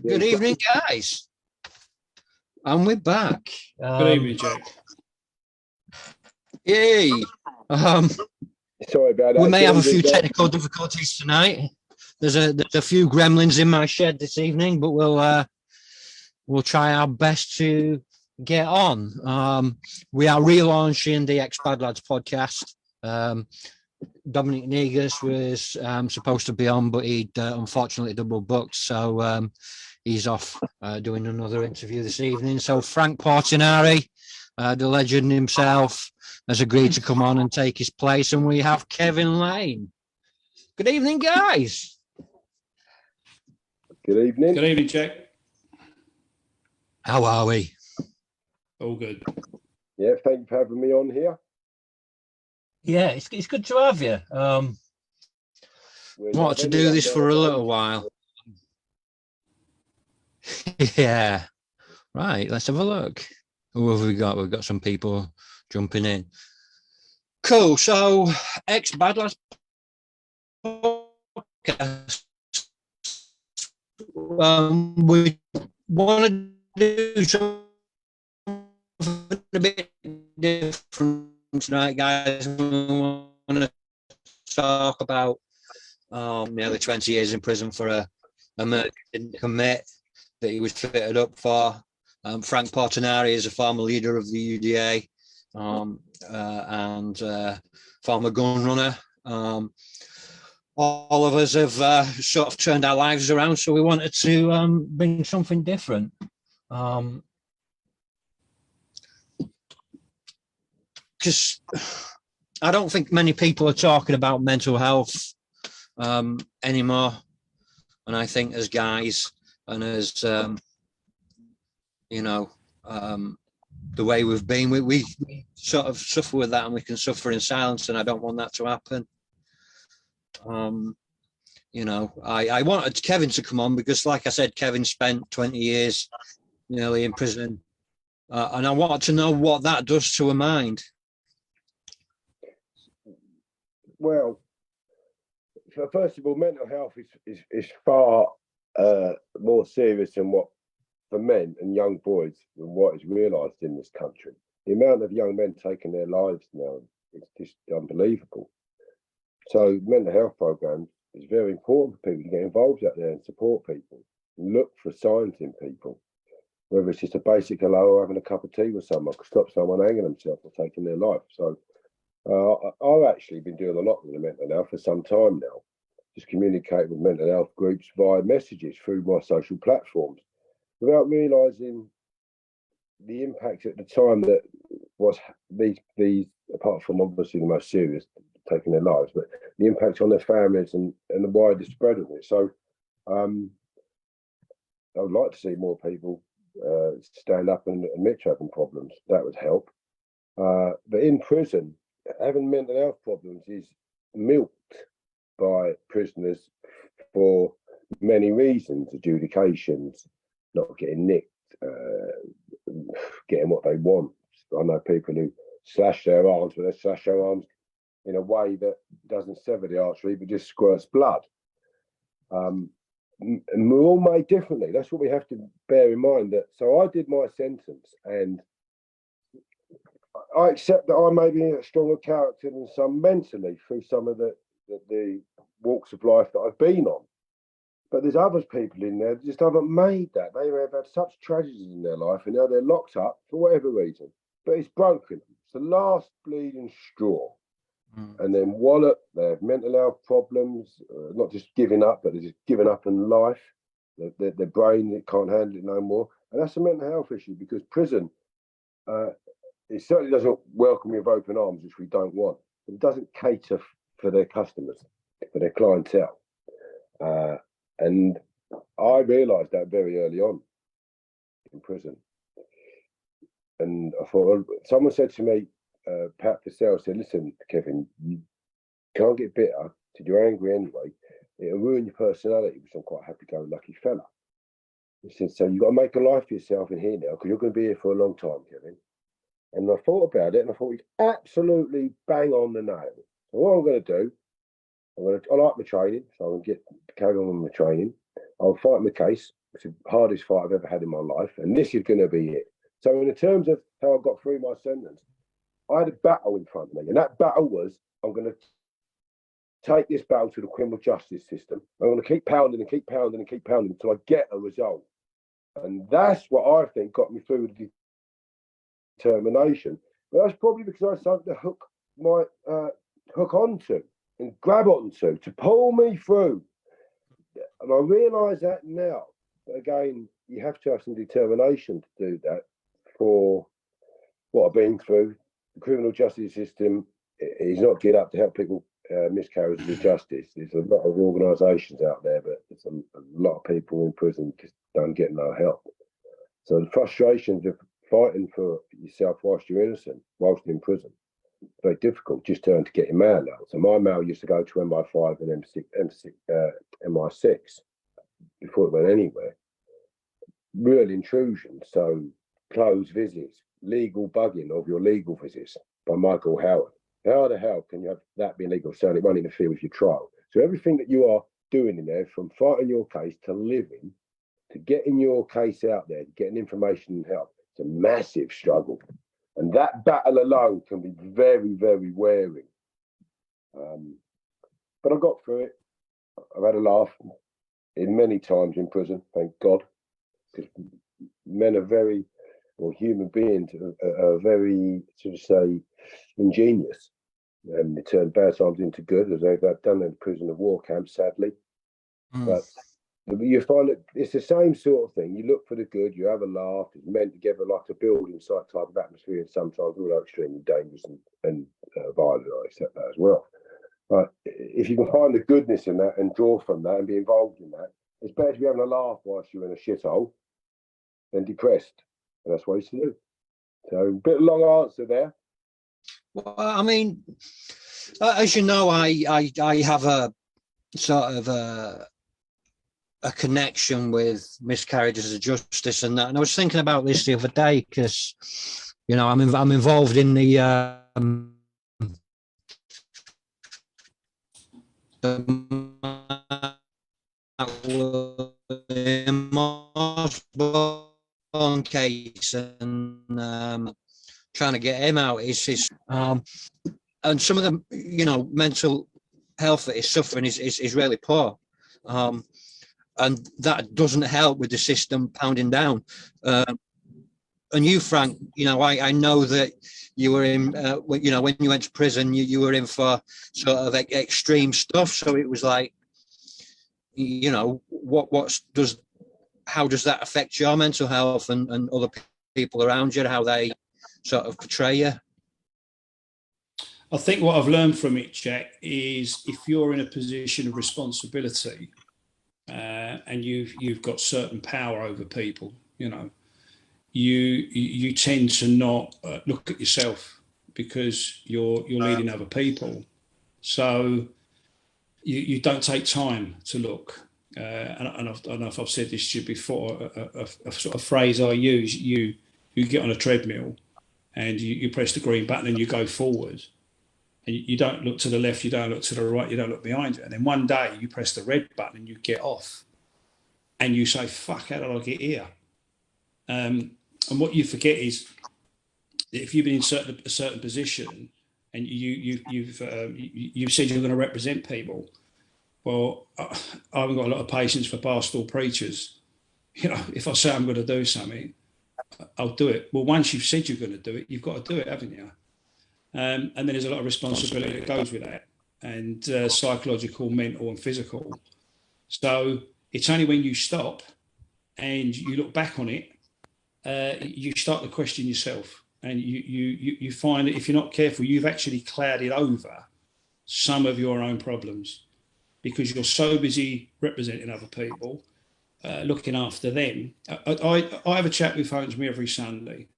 Good evening, guys. And we're back. Good evening, Jack. Yay. Sorry about that. We may have a few technical difficulties tonight. There's a few gremlins in my shed this evening, but we'll try our best to get on. We are relaunching the Badlads podcast. Dominic Negus was supposed to be on, but he'd unfortunately double booked, so he's off doing another interview this evening. So Frank Portinari, the legend himself, has agreed to come on and take his place, and we have Kevin Lane. Good evening, guys. Good evening. Good evening, Jack. How are we? All good. Yeah, thank you for having me on here. Yeah, it's good to have you. Want to do this for a little while. Yeah. Right, let's have a look. Who have we got? We've got some people jumping in. Cool. So, Badlads podcast. We want to do something a bit different tonight, guys. We want to talk about nearly 20 years in prison for a murder he didn't commit that he was fitted up for. Frank Portinari is a former leader of the UDA and former gun runner. All of us have sort of turned our lives around, so we wanted to bring something different. Because I don't think many people are talking about mental health anymore. And I think as guys and as, the way we've been, we sort of suffer with that, and we can suffer in silence, and I don't want that to happen. I wanted Kevin to come on because, like I said, Kevin spent 20 years nearly in prison. And I wanted to know what that does to a mind. Well, first of all, mental health is far more serious than what, for men and young boys, than what is realised in this country. The amount of young men taking their lives now is just unbelievable. So mental health programs is very important for people to get involved out there and support people, and look for signs in people, whether it's just a basic hello or having a cup of tea with someone could stop someone hanging themselves or taking their life. So I've actually been doing a lot with the mental health for some time now. Just communicate with mental health groups via messages through my social platforms without realising the impact at the time that was these, apart from obviously the most serious, taking their lives, but the impact on their families and the wider spread of it. So I would like to see more people stand up and admit to having problems. That would help. But in prison, having mental health problems is milked by prisoners for many reasons: adjudications, not getting nicked, getting what they want. I know people who slash their arms, but they slash their arms in a way that doesn't sever the artery, but just squirts blood. And we're all made differently. That's what we have to bear in mind. That so I did my sentence, and I accept that I may be a stronger character than some mentally through some of the walks of life that I've been on. But there's other people in there that just haven't made that. They have had such tragedies in their life, and now they're locked up for whatever reason. But it's broken. It's the last bleeding straw. And then wallop, they have mental health problems, not just giving up, but they're just giving up in life. Their brain, it can't handle it no more. And that's a mental health issue, because prison, it certainly doesn't welcome you with open arms, which we don't want. It doesn't cater for their customers, for their clientele. And I realised that very early on in prison. And I thought, someone said to me, Pat Purcell said, listen, Kevin, you can't get bitter till you're angry anyway. It'll ruin your personality, which I'm quite happy-go-lucky fella. He said, so you've got to make a life for yourself in here now, because you're going to be here for a long time, Kevin. And I thought about it, and I thought he's absolutely bang on the nail. So what I'm going to do, I like my training, so I'm going to carry on with my training. I'll fight my case It's the hardest fight I've ever had in my life, and this is going to be it. So in terms of how I got through my sentence, I had a battle in front of me, and that battle was, I'm going to take this battle to the criminal justice system. I'm going to keep pounding and keep pounding and keep pounding until I get a result. And that's what I think got me through the determination. But that's probably because I had something to hook onto and grab onto to pull me through. And I realise that now. But again, you have to have some determination to do that for what I've been through. The criminal justice system is not geared up to help people miscarriages of justice. There's a lot of organisations out there, but there's a lot of people in prison just don't get no help. So the frustrations of fighting for yourself whilst you're innocent, whilst in prison, very difficult. Just turn to get your mail out. So my mail used to go to MI5 and MI6 before it went anywhere. Real intrusion. So closed visits, legal bugging of your legal visits by Michael Howard. How the hell can you have that be illegal? So it won't interfere with your trial. So everything that you are doing in there, from fighting your case to living, to getting your case out there, getting information and help, it's a massive struggle. And that battle alone can be very, very wearing. But I got through it. I've had a laugh in many times in prison, thank God. Because men are very, or human beings are very, sort of say, ingenious. And they turn bad times into good, as they've done in prison of war camps, sadly. But you find that it's the same sort of thing. You look for the good, you have a laugh, it's meant together like a building site type of atmosphere, and sometimes although extremely dangerous and violent, I accept that as well. But if you can find the goodness in that and draw from that and be involved in that, it's better to be having a laugh whilst you're in a shithole than depressed. And that's what I used to do. So a bit long answer there. Well, I mean, as you know, I have a sort of a connection with miscarriages of justice and that. And I was thinking about this the other day because, you know, I'm involved in the Osborne case and trying to get him out. And some of the, you know, mental health that he's suffering is really poor. And that doesn't help with the system pounding down. And you, Frank, you know, I know that you were in, you know, when you went to prison, you were in for sort of extreme stuff. So it was like, you know, how does that affect your mental health and other people around you, how they sort of portray you? I think what I've learned from it, Jack, is if you're in a position of responsibility and you've got certain power over people, you know, you tend to not look at yourself because you're leading other people. So you don't take time to look. And I don't know if I've said this to you before, a sort of phrase I use, you get on a treadmill and you press the green button and you go forward. And you don't look to the left, you don't look to the right, you don't look behind you. And then one day you press the red button and you get off. And you say, fuck, how did I get here? And what you forget is that if you've been in a certain position and you've said you're going to represent people, well, I haven't got a lot of patience for pastoral preachers. You know, if I say I'm going to do something, I'll do it. Well, once you've said you're going to do it, you've got to do it, haven't you? And then there's a lot of responsibility that goes with that, and psychological, mental, and physical. So it's only when you stop and you look back on it, you start to question yourself, and you find that if you're not careful, you've actually clouded over some of your own problems because you're so busy representing other people, looking after them. I have a chap who phones me every Sunday.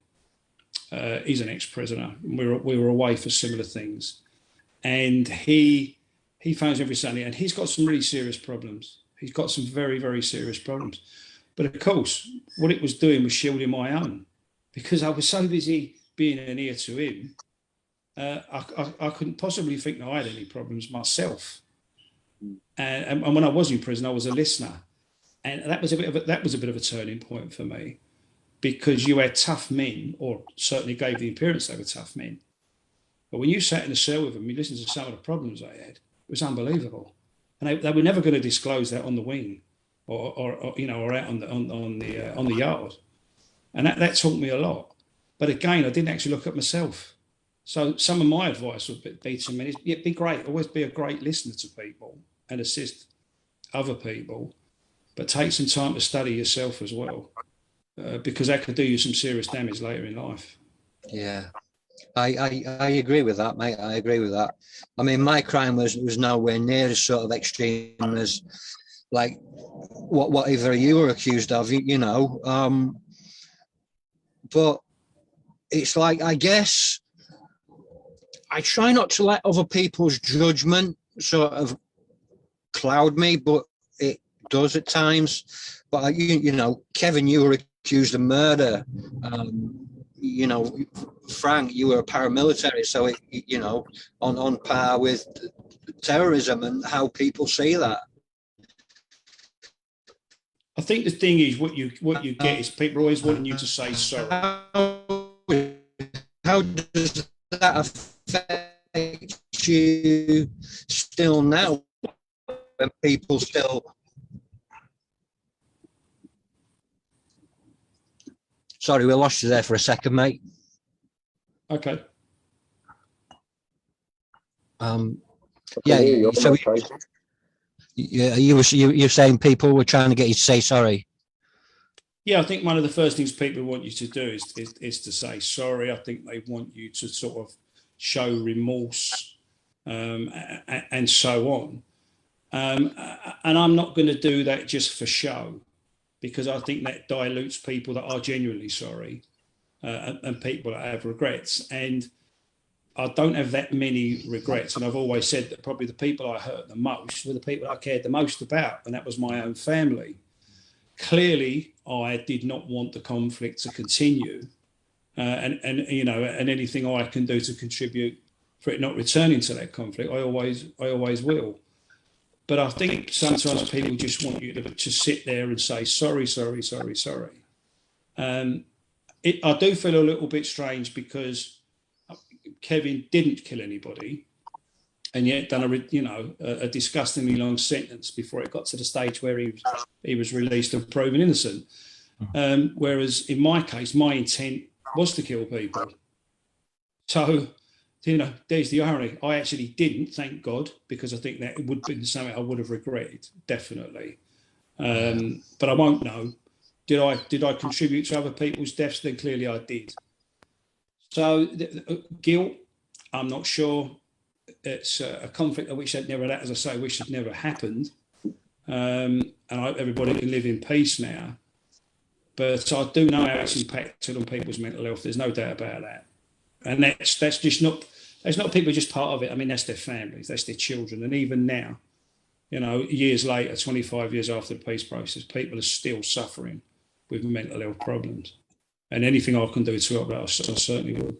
He's an ex-prisoner. We were away for similar things, and he phones every Sunday, and he's got some really serious problems. He's got some very, very serious problems. But of course, what it was doing was shielding my own, because I was so busy being an ear to him. I couldn't possibly think that I had any problems myself. And when I was in prison, I was a listener. And that was a bit of a turning point for me, because you had tough men, or certainly gave the appearance they were tough men. But when you sat in a cell with them, you listened to some of the problems they had. It was unbelievable, and they were never going to disclose that on the wing, or out on the yard, and that taught me a lot. But again, I didn't actually look at myself. So some of my advice would be to me is, be great, always be a great listener to people and assist other people, but take some time to study yourself as well, because that could do you some serious damage later in life. Yeah, I agree with that, mate. I agree with that. I mean, my crime was nowhere near as sort of extreme as like whatever you were accused of, but it's like, I guess I try not to let other people's judgment sort of cloud me, but it does at times. But Kevin, you were accused of murder. Frank, you were a paramilitary, so on par with terrorism and how people see that. I think the thing is, what you get is people always wanting you to say sorry. How does that affect you still now, when people still... Sorry, we lost you there for a second, mate. Okay. Yeah. So you're saying people were trying to get you to say sorry? Yeah, I think one of the first things people want you to do is to say sorry. I think they want you to sort of show remorse, and so on. And I'm not going to do that just for show, because I think that dilutes people that are genuinely sorry, and people that have regrets. And I don't have that many regrets. And I've always said that probably the people I hurt the most were the people I cared the most about, and that was my own family. Clearly, I did not want the conflict to continue, and anything I can do to contribute for it not returning to that conflict, I always will. But I think sometimes people just want you to sit there and say sorry. I do feel a little bit strange, because Kevin didn't kill anybody, and yet done a disgustingly long sentence before it got to the stage where he was released and proven innocent. Whereas in my case, my intent was to kill people. So, there's the irony. I actually didn't, thank God, because I think that it would have been something I would have regretted, definitely. But I won't know. Did I contribute to other people's deaths? Then clearly I did. So guilt, I'm not sure. It's a conflict I wish had never happened. And I hope everybody can live in peace now. But I do know how it's impacted on people's mental health. There's no doubt about that. And that's not people just part of it. I mean, that's their families, that's their children. And even now, years later, 25 years after the peace process, people are still suffering with mental health problems. And anything I can do to help that, I certainly will.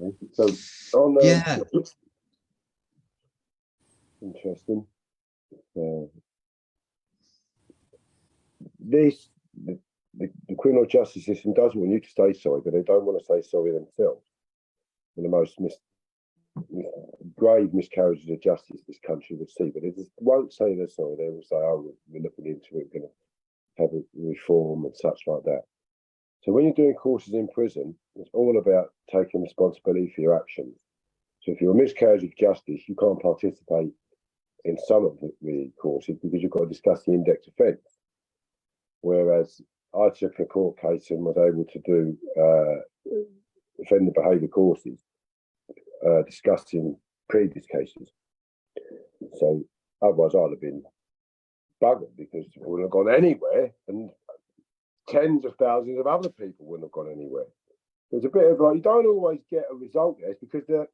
Okay. So on Yeah. Interesting. The criminal justice system doesn't want you to say sorry, but they don't want to say sorry themselves. And the most grave miscarriages of justice this country will see, but they just won't say they're sorry. They will say, "Oh, we're looking into it, we're going to have a reform and such like that." So when you're doing courses in prison, it's all about taking responsibility for your actions. So if you're a miscarriage of justice, you can't participate in some of the courses because you've got to discuss the index offence. Whereas I took a court case and was able to do offender behaviour courses discussing previous cases. So otherwise I'd have been buggered, because we wouldn't have gone anywhere, and tens of thousands of other people wouldn't have gone anywhere. There's a bit of like, you don't always get a result there, because the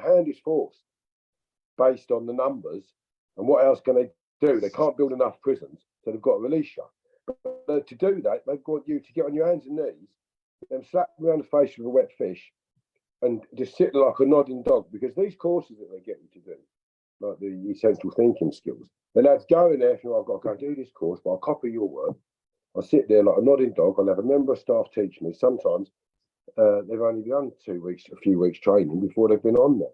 hand is forced based on the numbers, and what else can they do? They can't build enough prisons, so they've got to release you. But to do that, they want you to get on your hands and knees and slap around the face with a wet fish and just sit like a nodding dog, because these courses that they get you to do, like the essential thinking skills, The lads go in there, if I've got to go do this course, but I'll copy your work. I'll sit there like a nodding dog. I'll have a member of staff teach me. Sometimes they've only done 2 weeks, a few weeks training before they've been on there.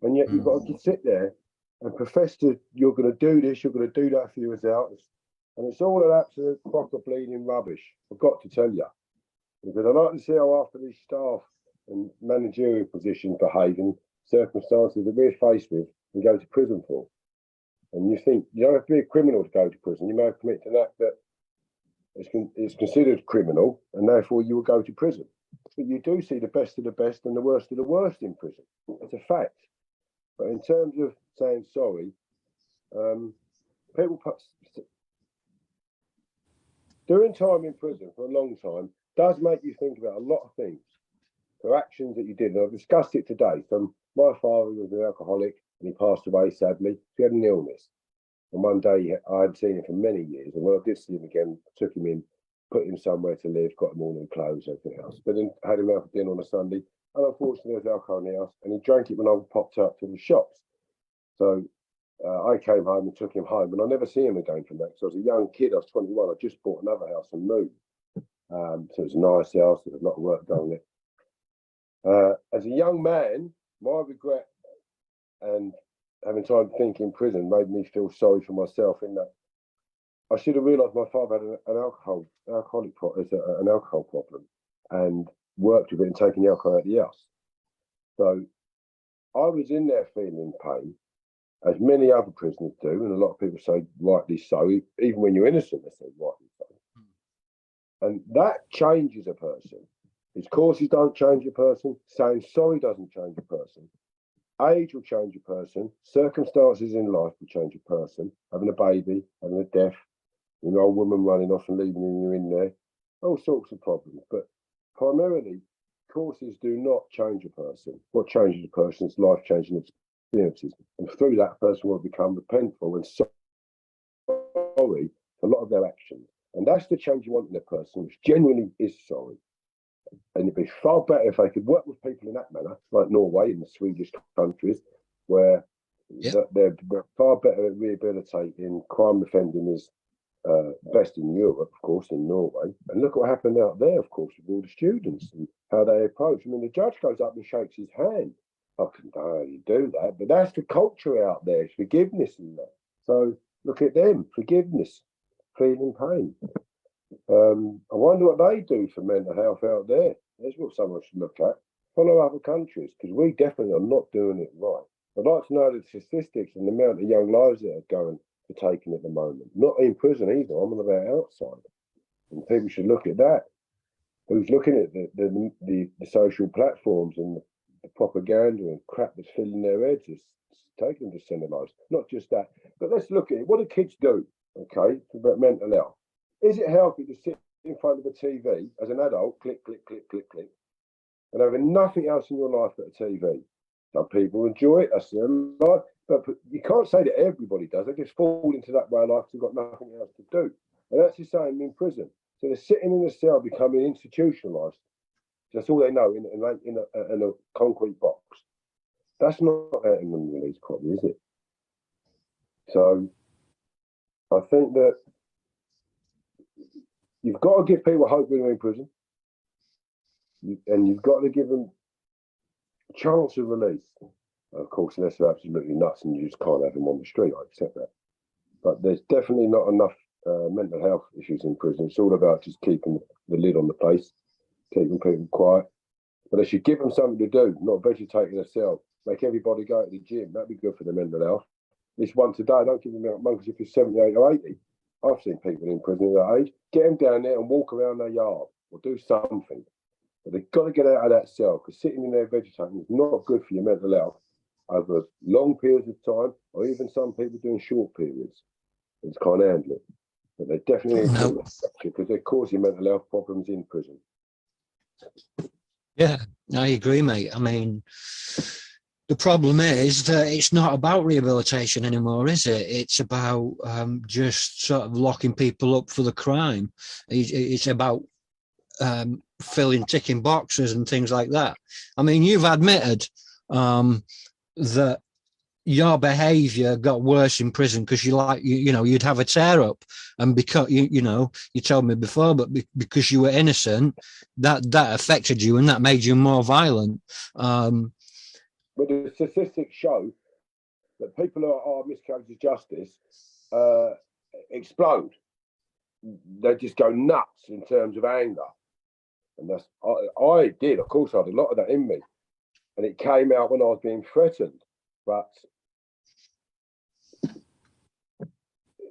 And yet you've got to sit there and profess that you're going to do this, you're going to do that for years out. And it's all an absolute proper bleeding rubbish. I've got to tell you. Because I like to see how after these staff and managerial positions behave in circumstances that we're faced with and go to prison for. And you think, you don't have to be a criminal to go to prison. You may have committed an act that is considered criminal, and therefore you will go to prison. But you do see the best of the best and the worst of the worst in prison. It's a fact. But in terms of saying sorry, people doing time in prison for a long time does make you think about a lot of things, for actions that you did. And I've discussed it today. So my father was an alcoholic and he passed away, sadly. He had an illness. And one day I had seen him for many years. And when I did see him again, took him in, put him somewhere to live, got him all new clothes, everything else. But then had him out for dinner on a Sunday. And unfortunately, there was alcohol in the house. And he drank it when I popped up to the shops. So I came home and took him home. And I never see him again from that. Because I was a young kid. I was 21. I just bought another house and moved. So it was a nice house. There was a lot of work done there. As a young man, my regret and having time to think in prison made me feel sorry for myself in that I should have realised my father had an alcohol problem and worked with it and taken the alcohol out of the house. So I was in there feeling pain, as many other prisoners do, and a lot of people say rightly so, even when you're innocent, they say rightly so. And that changes a person. His courses don't change a person. Saying sorry doesn't change a person. Age will change a person. Circumstances in life will change a person. Having a baby, having a death, an old woman running off and leaving you in there, all sorts of problems. But primarily, courses do not change a person. What changes a person is life-changing experiences. And through that, a person will become repentful and sorry for a lot of their actions. And that's the change you want in a person, which genuinely is sorry. And it'd be far better if they could work with people in that manner, like Norway and the Swedish countries, where they're far better at rehabilitating. Crime offending is best in Europe, of course, in Norway. And look what happened out there, of course, with all the students and how they approach. I mean, the judge goes up and shakes his hand. I can hardly do that, but that's the culture out there. It's forgiveness in that. So look at them, forgiveness, feeling pain. I wonder what they do for mental health out there. That's what someone should look at. Follow other countries, because we definitely are not doing it right. I'd like to know the statistics and the amount of young lives that are going for taking at the moment. Not in prison either. I'm on about outside. And people should look at that. Who's looking at the social platforms and the propaganda and crap that's filling their heads? It's taking them to center lives. Not just that. But let's look at it. What do kids do? Okay, about mental health. Is it healthy to sit in front of a TV as an adult, click, click, click, click, click, and having nothing else in your life but a TV? Some people enjoy it, that's their life, but you can't say that everybody does. They just fall into that way of life because they've got nothing else to do. And that's the same in prison. So they're sitting in a cell becoming institutionalised. That's all they know in a concrete box. That's not letting them release properly, is it? So I think that you've got to give people hope when they're in prison, and you've got to give them a chance of release. Of course, unless they're absolutely nuts and you just can't have them on the street, I accept that. But there's definitely not enough mental health issues in prison. It's all about just keeping the lid on the place, keeping people quiet. But they should give them something to do, not vegetate in a cell. Make everybody go to the gym. That'd be good for their mental health. This once a day, don't give them out monkeys if you're 78 or 80. I've seen people in prison at that age. Get them down there and walk around their yard or do something. But they've got to get out of that cell, because sitting in there vegetating is not good for your mental health over long periods of time, or even some people doing short periods. They just can't handle it. But they definitely need to do that, because they're causing mental health problems in prison. Yeah, I agree, mate. I mean, the problem is that it's not about rehabilitation anymore, is it? It's about just sort of locking people up for the crime. It's about ticking boxes and things like that. I mean, you've admitted that your behavior got worse in prison because you'd have a tear up, and because you told me before, but because you were innocent, that affected you and that made you more violent. But the statistics show that people who are miscarriages of justice explode. They just go nuts in terms of anger, and that's I did. Of course, I had a lot of that in me, and it came out when I was being threatened. But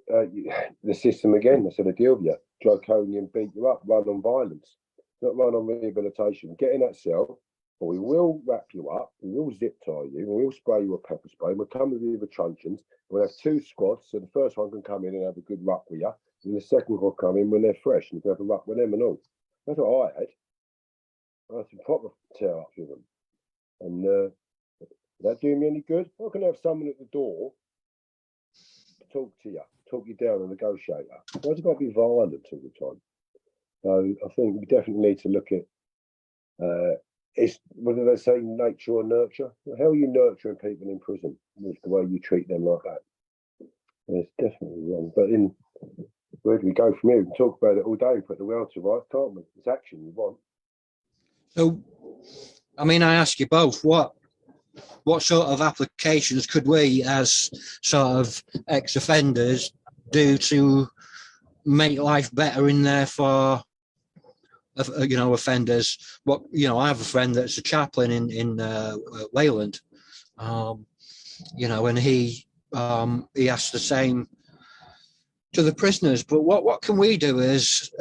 the system again, that's the deal with you. Draconian, beat you up, run on violence, not run on rehabilitation. Get in that cell, but we will wrap you up, we will zip tie you, we will spray you with pepper spray, we'll come with you with truncheons, we'll have 2 squads, so the first one can come in and have a good ruck with you, and the second will come in when they're fresh, and you can have a ruck with them and all. That's what I had. I had some proper tear-ups with them. And that do me any good? I can have someone at the door talk to you, talk you down, and negotiate that. Why's it got to be violent all the time? So I think we definitely need to look at it's whether they say nature or nurture. How are you nurturing people in prison with the way you treat them like that? And it's definitely wrong. But where do we go from here? We can talk about it all day, put the world to rights, can't we? It's action you want. So, I mean, I ask you both, what sort of applications could we, as sort of ex-offenders, do to make life better in there for, offenders? I have a friend that's a chaplain in Wayland, and he asks the same to the prisoners. But what can we do as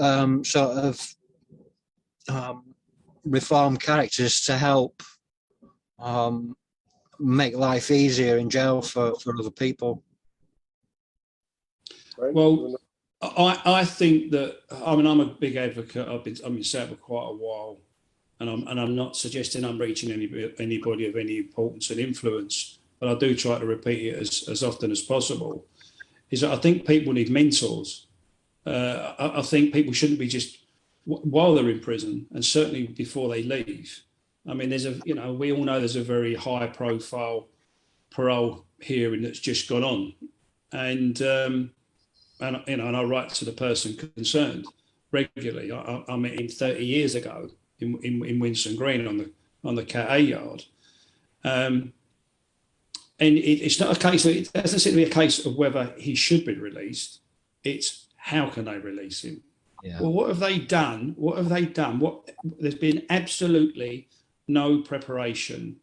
sort of reform characters to help make life easier in jail for other people? Well, I think that, I mean, I'm a big advocate. I've been sat for quite a while, and I'm not suggesting I'm reaching anybody of any importance and influence, but I do try to repeat it as often as possible. Is that I think people need mentors. I think people shouldn't be just while they're in prison, and certainly before they leave. I mean, we all know there's a very high profile parole hearing that's just gone on, and I write to the person concerned regularly. I met him 30 years ago in Winson Green on the Cat A yard, and it's not a case. It doesn't seem to be a case of whether he should be released. It's how can they release him? Yeah. Well, what have they done? There's been absolutely no preparation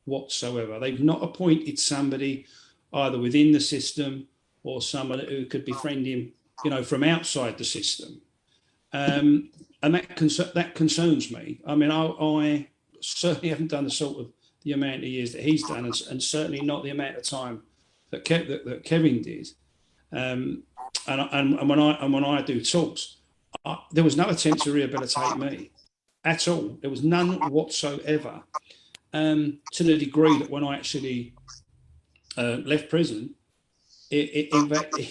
whatsoever. They've not appointed somebody either within the system or someone who could befriend him, from outside the system. And that concerns me. I mean, I certainly haven't done the amount of years that he's done, and certainly not the amount of time that Kevin did. And when I do talks, there was no attempt to rehabilitate me at all. There was none whatsoever. To the degree that when I actually left prison, it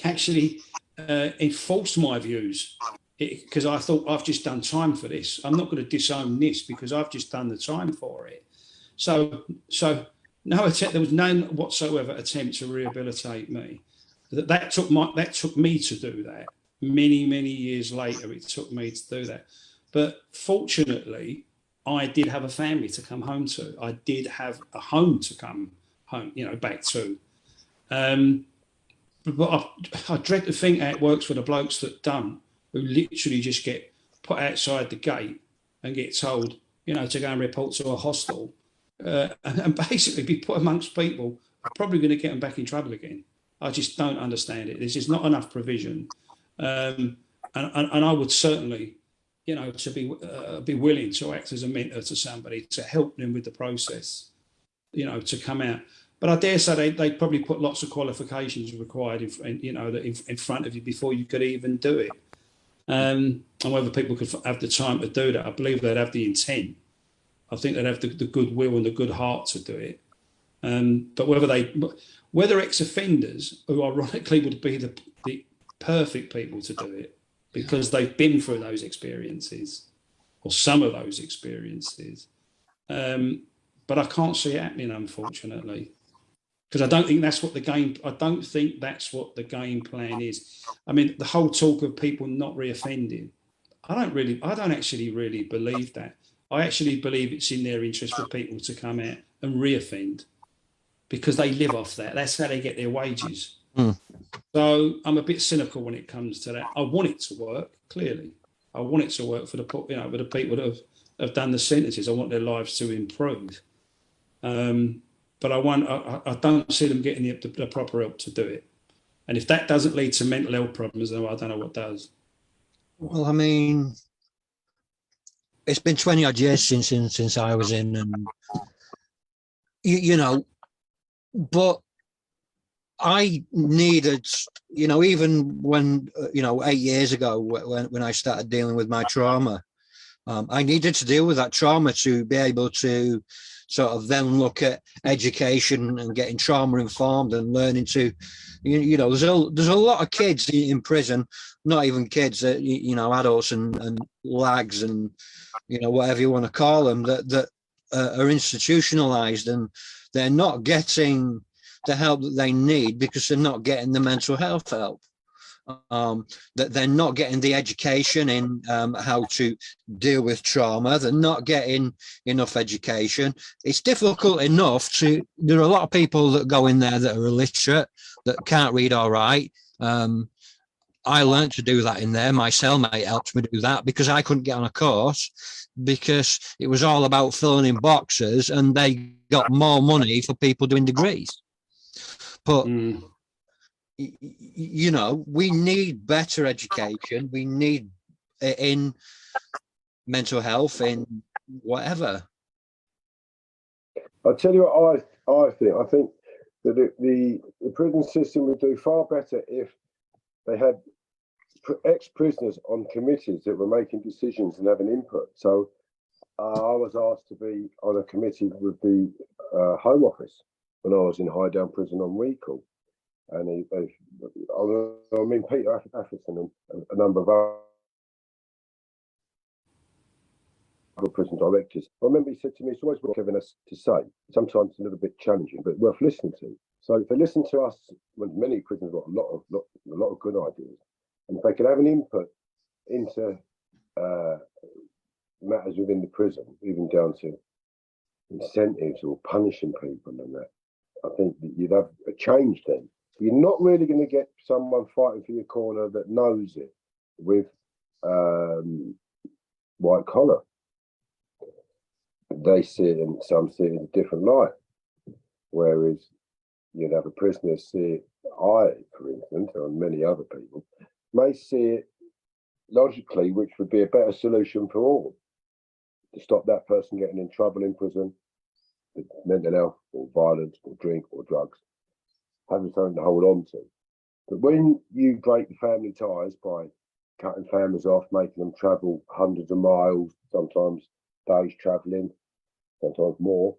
actually enforced my views, because I thought, I've just done time for this. I'm not going to disown this because I've just done the time for it. So no attempt. There was none whatsoever attempt to rehabilitate me. That took me to do that. Many years later, it took me to do that. But fortunately, I did have a family to come home to. I did have a home to come home, back to. But I dread to think how it works for the blokes that don't, who literally just get put outside the gate and get told, to go and report to a hostel, and basically be put amongst people probably going to get them back in trouble again. I just don't understand it. There's just not enough provision, and I would certainly, to be willing to act as a mentor to somebody to help them with the process, to come out. But I dare say they probably put lots of qualifications required in front of you before you could even do it. And whether people could have the time to do that, I believe they'd have the intent. I think they'd have the goodwill and the good heart to do it. But whether ex-offenders, who ironically would be the perfect people to do it, because they've been through those experiences, or some of those experiences. But I can't see it happening, unfortunately. Because I don't think that's what the game. I don't think that's what the game plan is. I mean, the whole talk of people not reoffending. I don't actually really believe that. I actually believe it's in their interest for people to come out and reoffend because they live off that. That's how they get their wages. So I'm a bit cynical when it comes to that. I want it to work, clearly. I want it to work for the for the people that have done the sentences. I want their lives to improve. But I don't see them getting the proper help to do it. And if that doesn't lead to mental health problems, then I don't know what does. Well, I mean, it's been 20 odd years since I was in, and you know, but I needed, even when 8 years ago when I started dealing with my trauma, I needed to deal with that trauma to be able to sort of then look at education and getting trauma informed and learning to, there's a lot of kids in prison, not even kids, adults and lags and, whatever you want to call them, that are institutionalized, and they're not getting the help that they need because they're not getting the mental health help. That they're not getting the education in how to deal with trauma. They're not getting enough education. It's difficult enough there are a lot of people that go in there that are illiterate, that can't read or write. I learned to do that in there. My cellmate helped me do that because I couldn't get on a course because it was all about filling in boxes, and they got more money for people doing degrees. But we need better education. We need it in mental health, in whatever. I'll tell you what I think. I think that the prison system would do far better if they had ex-prisoners on committees that were making decisions and having input. So I was asked to be on a committee with the Home Office when I was in Highdown Prison on recall. And Peter Atherton and a number of other prison directors. I remember he said to me, it's always worth giving us to say. Sometimes it's a little bit challenging, but worth listening to. So if they listen to us, when many prisons got a lot of good ideas, and if they could have an input into matters within the prison, even down to incentives or punishing people and that, I think that you'd have a change then. You're not really going to get someone fighting for your corner that knows it with white collar. They see it, and some see it in a different light. Whereas you'd have a prisoner see it, for instance, or many other people, may see it logically, which would be a better solution for all. To stop that person getting in trouble in prison with mental health or violence or drink or drugs, having something to hold on to. But when you break the family ties by cutting families off, making them travel hundreds of miles, sometimes days travelling, sometimes more,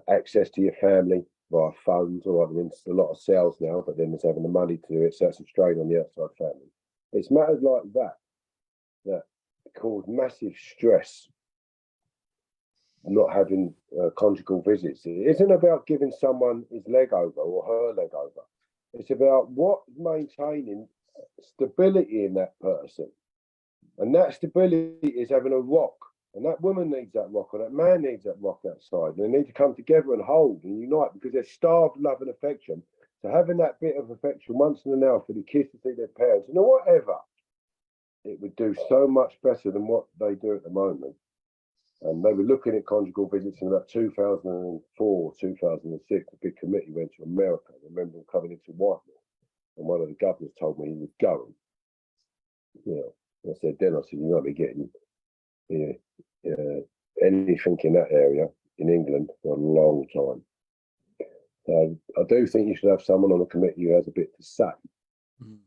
access to your family via phones, or I mean, a lot of sales now, but then there's having the money to do it, so that's a strain on the outside family. It's matters like that cause massive stress. Not having conjugal visits. It isn't about giving someone his leg over or her leg over. It's about maintaining stability in that person. And that stability is having a rock. And that woman needs that rock, or that man needs that rock outside. And they need to come together and hold and unite, because they're starved of love and affection. So having that bit of affection once in a while for the kids to see their parents, whatever, it would do so much better than what they do at the moment. And they were looking at conjugal visits in about 2004, 2006. A big committee went to America. I remember them coming into Whitehall, and one of the governors told me he was going. I said, you won't be getting anything in that area in England for a long time. So I do think you should have someone on the committee who has a bit to say.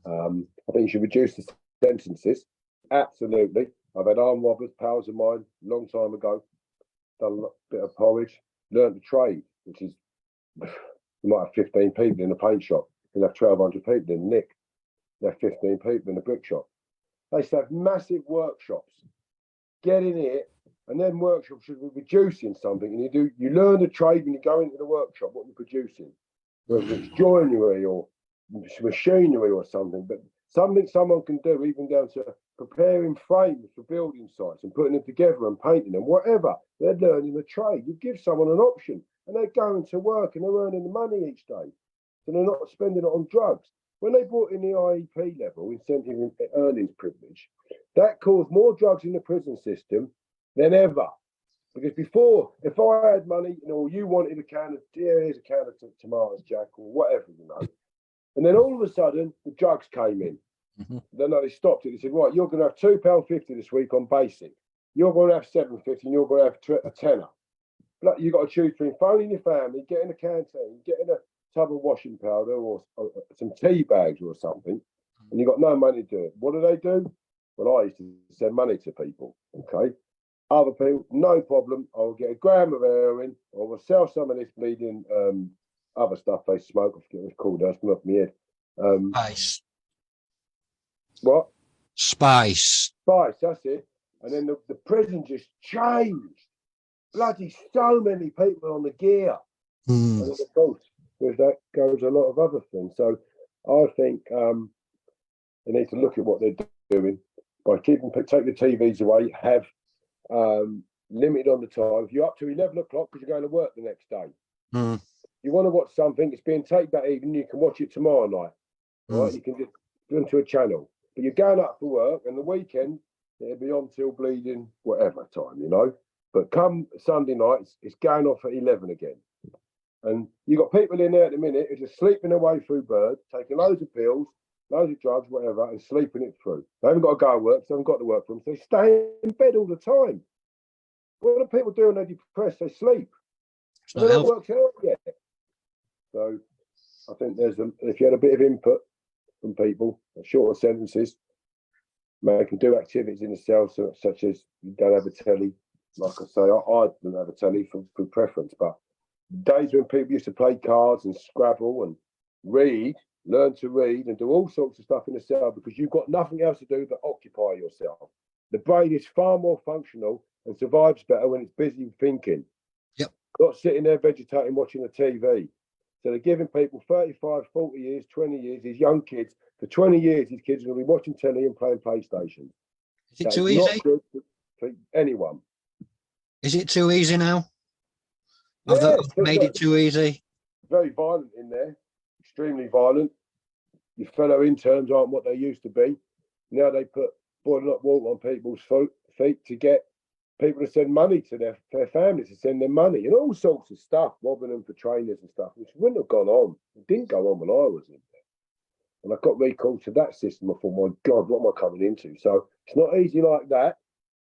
I think you should reduce the sentences. Absolutely. I've had armed robbers, pals of mine, a long time ago, done a bit of porridge, learned the trade, which is, you might have 15 people in a paint shop. You'll have 1,200 people in Nick. You have 15 people in a brick shop. They used to have massive workshops. Get in here, And then workshops should be producing something, and you learn the trade when you go into the workshop what you're producing, whether it's joinery or machinery or something, but something someone can do, even down to preparing frames for building sites and putting them together and painting them, whatever. They're learning the trade. You give someone an option, and they're going to work and they're earning the money each day, so they're not spending it on drugs. When they brought in the IEP level, incentive earnings privilege, that caused more drugs in the prison system than ever. Because before, if I had money, you wanted a can of, here's a can of tomatoes, Jack, or whatever, and then all of a sudden the drugs came in. Mm-hmm. Then they stopped it. They said, right, you're going to have £2.50 this week on basic. You're going to have £7.50, and you're going to have a tenner. But you've got to choose between phoning your family, getting a canteen, getting a tub of washing powder or some tea bags or something, and you've got no money to do it. What do? Well, I used to send money to people, okay? Other people, no problem. I'll get a gram of heroin, or we'll sell some of this bleeding other stuff they smoke. I forget what it's called. That's come off my head. Spice. What? Spice, that's it. And then the prison just changed. Bloody so many people on the gear. And of course, with that goes a lot of other things. So I think they need to look at what they're doing by take the TVs away, have limited on the time. If you're up to 11 o'clock because you're going to work the next day, you want to watch something, it's being taped that evening, you can watch it tomorrow night. Right? You can just go into a channel. But you're going up for work, and the weekend, it'll be on till bleeding whatever time, But come Sunday night, it's going off at 11 again. And you've got people in there at the minute who are just sleeping away through birds, taking loads of pills, loads of drugs, whatever, and sleeping it through. They haven't got to go to work, so they haven't got to work for them. So they stay in bed all the time. What do people do when they're depressed? They sleep. They don't work out yet. So I think if you had a bit of input from people, shorter sentences, they can do activities in the cell, such as you don't have a telly. Like I say, I don't have a telly for preference, but days when people used to play cards and Scrabble and learn to read and do all sorts of stuff in the cell, because you've got nothing else to do but occupy yourself. The brain is far more functional and survives better when it's busy thinking. Yep. Not sitting there vegetating watching the TV. So they're giving people 35, 40 years, 20 years, these young kids, for 20 years, these kids are going to be watching telly and playing PlayStation. Is it too easy? Not good for anyone. Is it too easy now? Have they made it too easy? Very violent in there, extremely violent. Your fellow interns aren't what they used to be. Now they put boiling hot water on people's feet to get people to send money to their families, to send them money and all sorts of stuff, robbing them for trainers and stuff, which wouldn't have gone on. It didn't go on when I was in there. And I got recalled to that system. I thought, my God, what am I coming into? So it's not easy like that.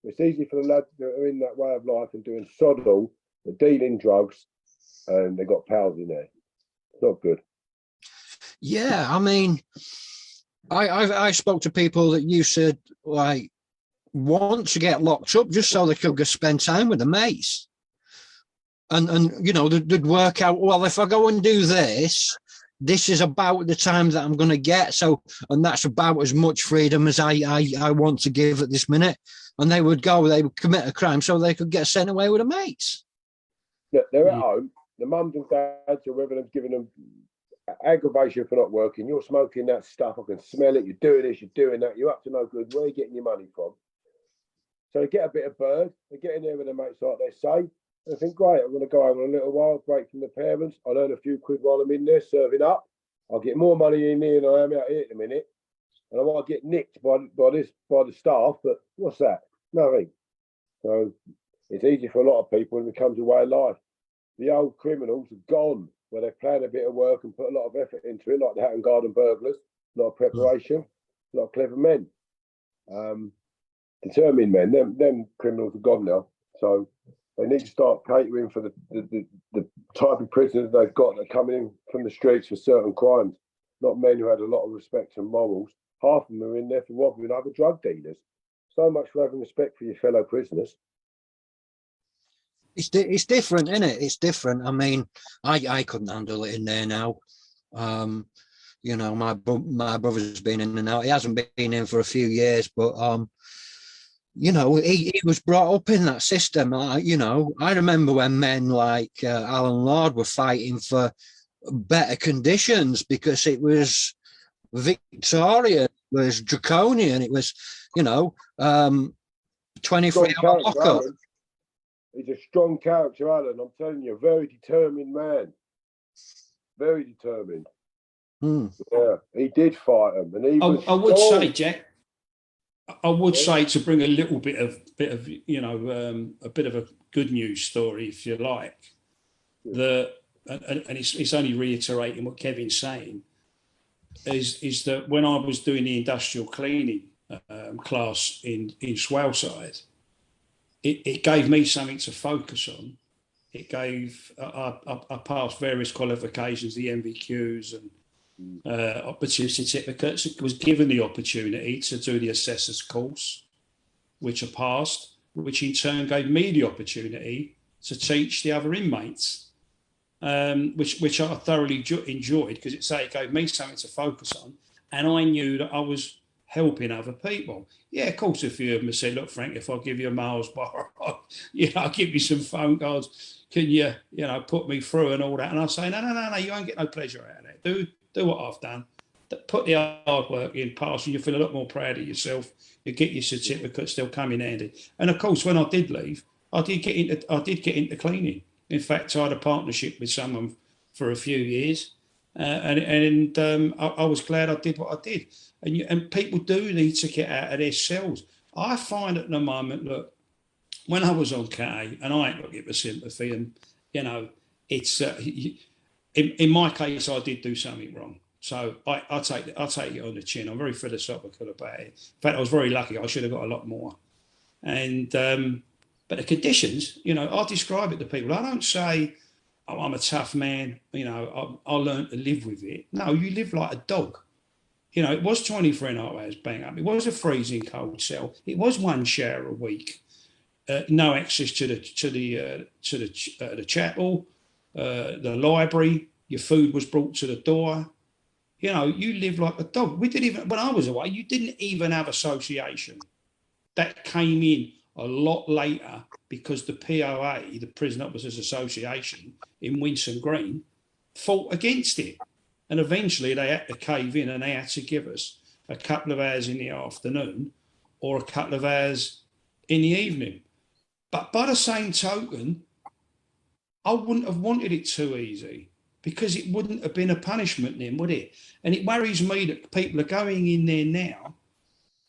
It's easy for the lads that are in that way of life and doing sod all, they're dealing drugs, and they got pals in there. It's not good. Yeah, I mean, I spoke to people that you said, like, want to get locked up just so they could go spend time with the mates. And they'd work out, well, if I go and do this is about the time that I'm going to get. So, and that's about as much freedom as I want to give at this minute. And they would commit a crime so they could get sent away with the mates. Look, they're at home. The mums and dads or whoever them's giving them aggravation for not working. You're smoking that stuff. I can smell it. You're doing this, you're doing that. You're up to no good. Where are you getting your money from? So they get a bit of bird. They get in there with their mates, like they say. They think, great, I'm going to go home in a little while, break from the parents. I'll earn a few quid while I'm in there serving up. I'll get more money in here than I am out here at the minute. And I might get nicked by the staff, but what's that? Nothing. So it's easy for a lot of people when it becomes a way of life. The old criminals are gone, where they've planned a bit of work and put a lot of effort into it, like the Hatton Garden burglars, a lot of preparation, a lot of clever men, determined men. Them criminals are gone now. So they need to start catering for the type of prisoners they've got that are coming in from the streets for certain crimes, not men who had a lot of respect and morals. Half of them are in there for robbing other drug dealers. So much for having respect for your fellow prisoners. It's different, isn't it? It's different. I mean, I couldn't handle it in there now. My brother's been in and out. He hasn't been in for a few years, but you know, he was brought up in that system. You know, I remember when men like Alan Lord were fighting for better conditions because it was Victorian, it was draconian, it was, you know, 23-hour lockup. He's a strong character, Alan. I'm telling you, a very determined man. Very determined. Yeah, he did fight them, and he was. I would say, Jack, I would say, to bring a little bit of you know, a bit of a good news story, if you like. And it's only reiterating what Kevin's saying. Is that when I was doing the industrial cleaning class in Swaleside, it gave me something to focus on. It gave I passed various qualifications, the MVQs and opportunity certificates. It was given the opportunity to do the assessor's course, which I passed, which in turn gave me the opportunity to teach the other inmates, which I thoroughly enjoyed, because it gave me something to focus on, and I knew that I was helping other people. Yeah, of course, if you ever said, look, Frank, if I give you a Mars bar, you know, I'll give you some phone calls, can you, you know, put me through and all that? And I say, no, you won't get no pleasure out of it. Do what I've done. Put the hard work in, pass, and you feel a lot more proud of yourself. You get your certificates, they'll come in handy. And of course, when I did leave, I did get into cleaning. In fact, I had a partnership with someone for a few years, and I was glad I did what I did. And people do need to get out of their cells. I find at the moment, look, when I was on K, and I ain't looking for sympathy, and you know, it's in my case, I did do something wrong. So I take it on the chin. I'm very philosophical about it. In fact, I was very lucky. I should have got a lot more. And but the conditions, you know, I describe it to people. I don't say, oh, I'm a tough man. You know, I learned to live with it. No, you live like a dog. You know, it was 23.5 hours bang up. It was a freezing cold cell. It was one shower a week. No access to the chapel, the library. Your food was brought to the door. You know, you live like a dog. We didn't even, when I was away, you didn't even have association. That came in a lot later because the POA, the Prison Officers Association in Winson Green, fought against it. And eventually they had to cave in, and they had to give us a couple of hours in the afternoon or a couple of hours in the evening. But by the same token, I wouldn't have wanted it too easy, because it wouldn't have been a punishment then, would it? And it worries me that people are going in there now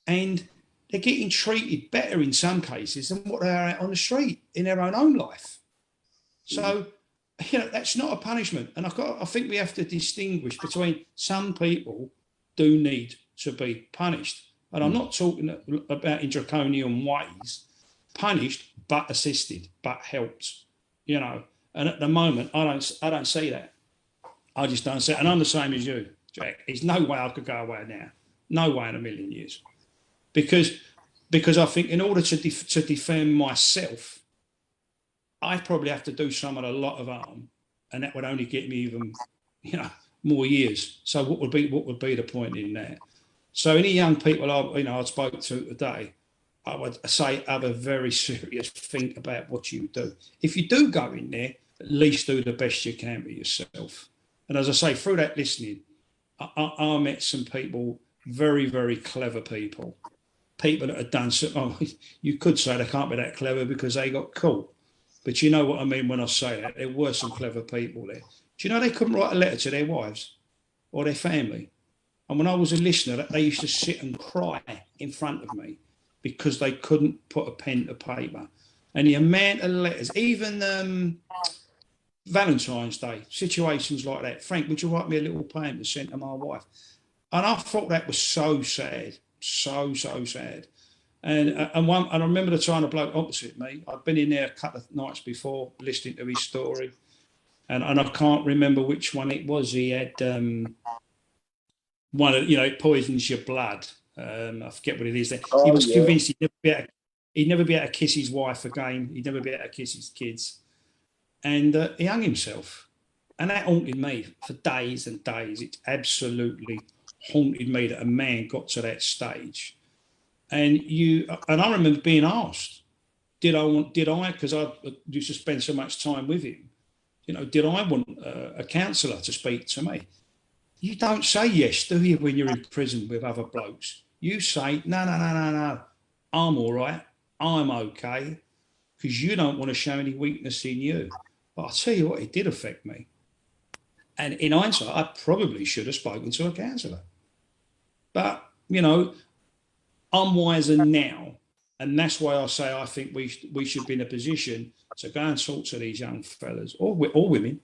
and they're getting treated better in some cases than what they are out on the street in their own life. So, you know, that's not a punishment. And I think we have to distinguish between, some people do need to be punished. And I'm not talking about in draconian ways, punished but assisted, but helped, you know. And at the moment, I don't see that. I just don't see it. And I'm the same as you, Jack. There's no way I could go away now. No way in a million years. Because I think in order to defend myself, I probably have to do someone a lot of harm, and that would only get me even, you know, more years. So what would be the point in that? So any young people I spoke to today, I would say have a very serious think about what you do. If you do go in there, at least do the best you can for yourself. And as I say, through that listening, I met some people, very, very clever people that had done so. You could say they can't be that clever because they got caught. But you know what I mean when I say that. There were some clever people there. Do you know they couldn't write a letter to their wives or their family? And when I was a listener, they used to sit and cry in front of me because they couldn't put a pen to paper. And the amount of letters, even Valentine's Day, situations like that. Frank, would you write me a little poem to send to my wife? And I thought that was so sad, so sad. And I remember the time a bloke opposite me, I'd been in there a couple of nights before listening to his story, and I can't remember which one it was. He had one of, it poisons your blood. I forget what it is. He was convinced he'd never be able to kiss his wife again. He'd never be able to kiss his kids. And he hung himself. And that haunted me for days and days. It absolutely haunted me that a man got to that stage. And I remember being asked, did I, because I used to spend so much time with him, did I want a counsellor to speak to me? You don't say yes, do you, when you're in prison with other blokes? You say, no, I'm all right, I'm okay, because you don't want to show any weakness in you. But I'll tell you what, it did affect me. And in hindsight, I probably should have spoken to a counsellor. But, I'm wiser now. And that's why I say I think we should be in a position to go and talk to these young fellas or women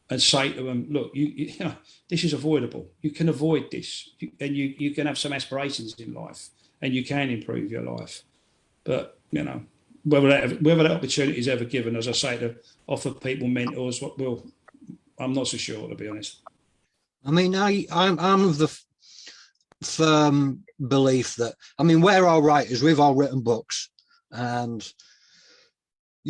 and say to them, look, this is avoidable. You can avoid this. And you can have some aspirations in life and you can improve your life. But, whether that opportunity is ever given, as I say, to offer people mentors, I'm not so sure, to be honest. I mean, I'm of the firm belief that, we're all writers, we've all written books, and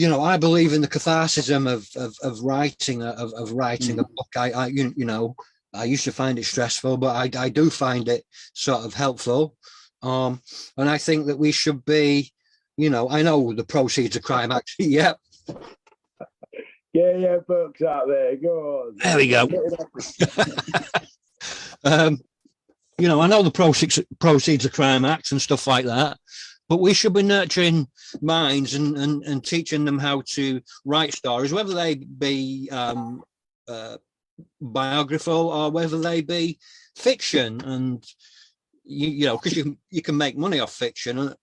I believe in the catharsism of writing a book. I used to find it stressful, but I do find it sort of helpful, and I think that we should be, I know the proceeds of crime actually. Yeah, books out there, go on, there we go. I know the proceeds of crime acts and stuff like that, but we should be nurturing minds and teaching them how to write stories, whether they be biographical or whether they be fiction. And because you can make money off fiction,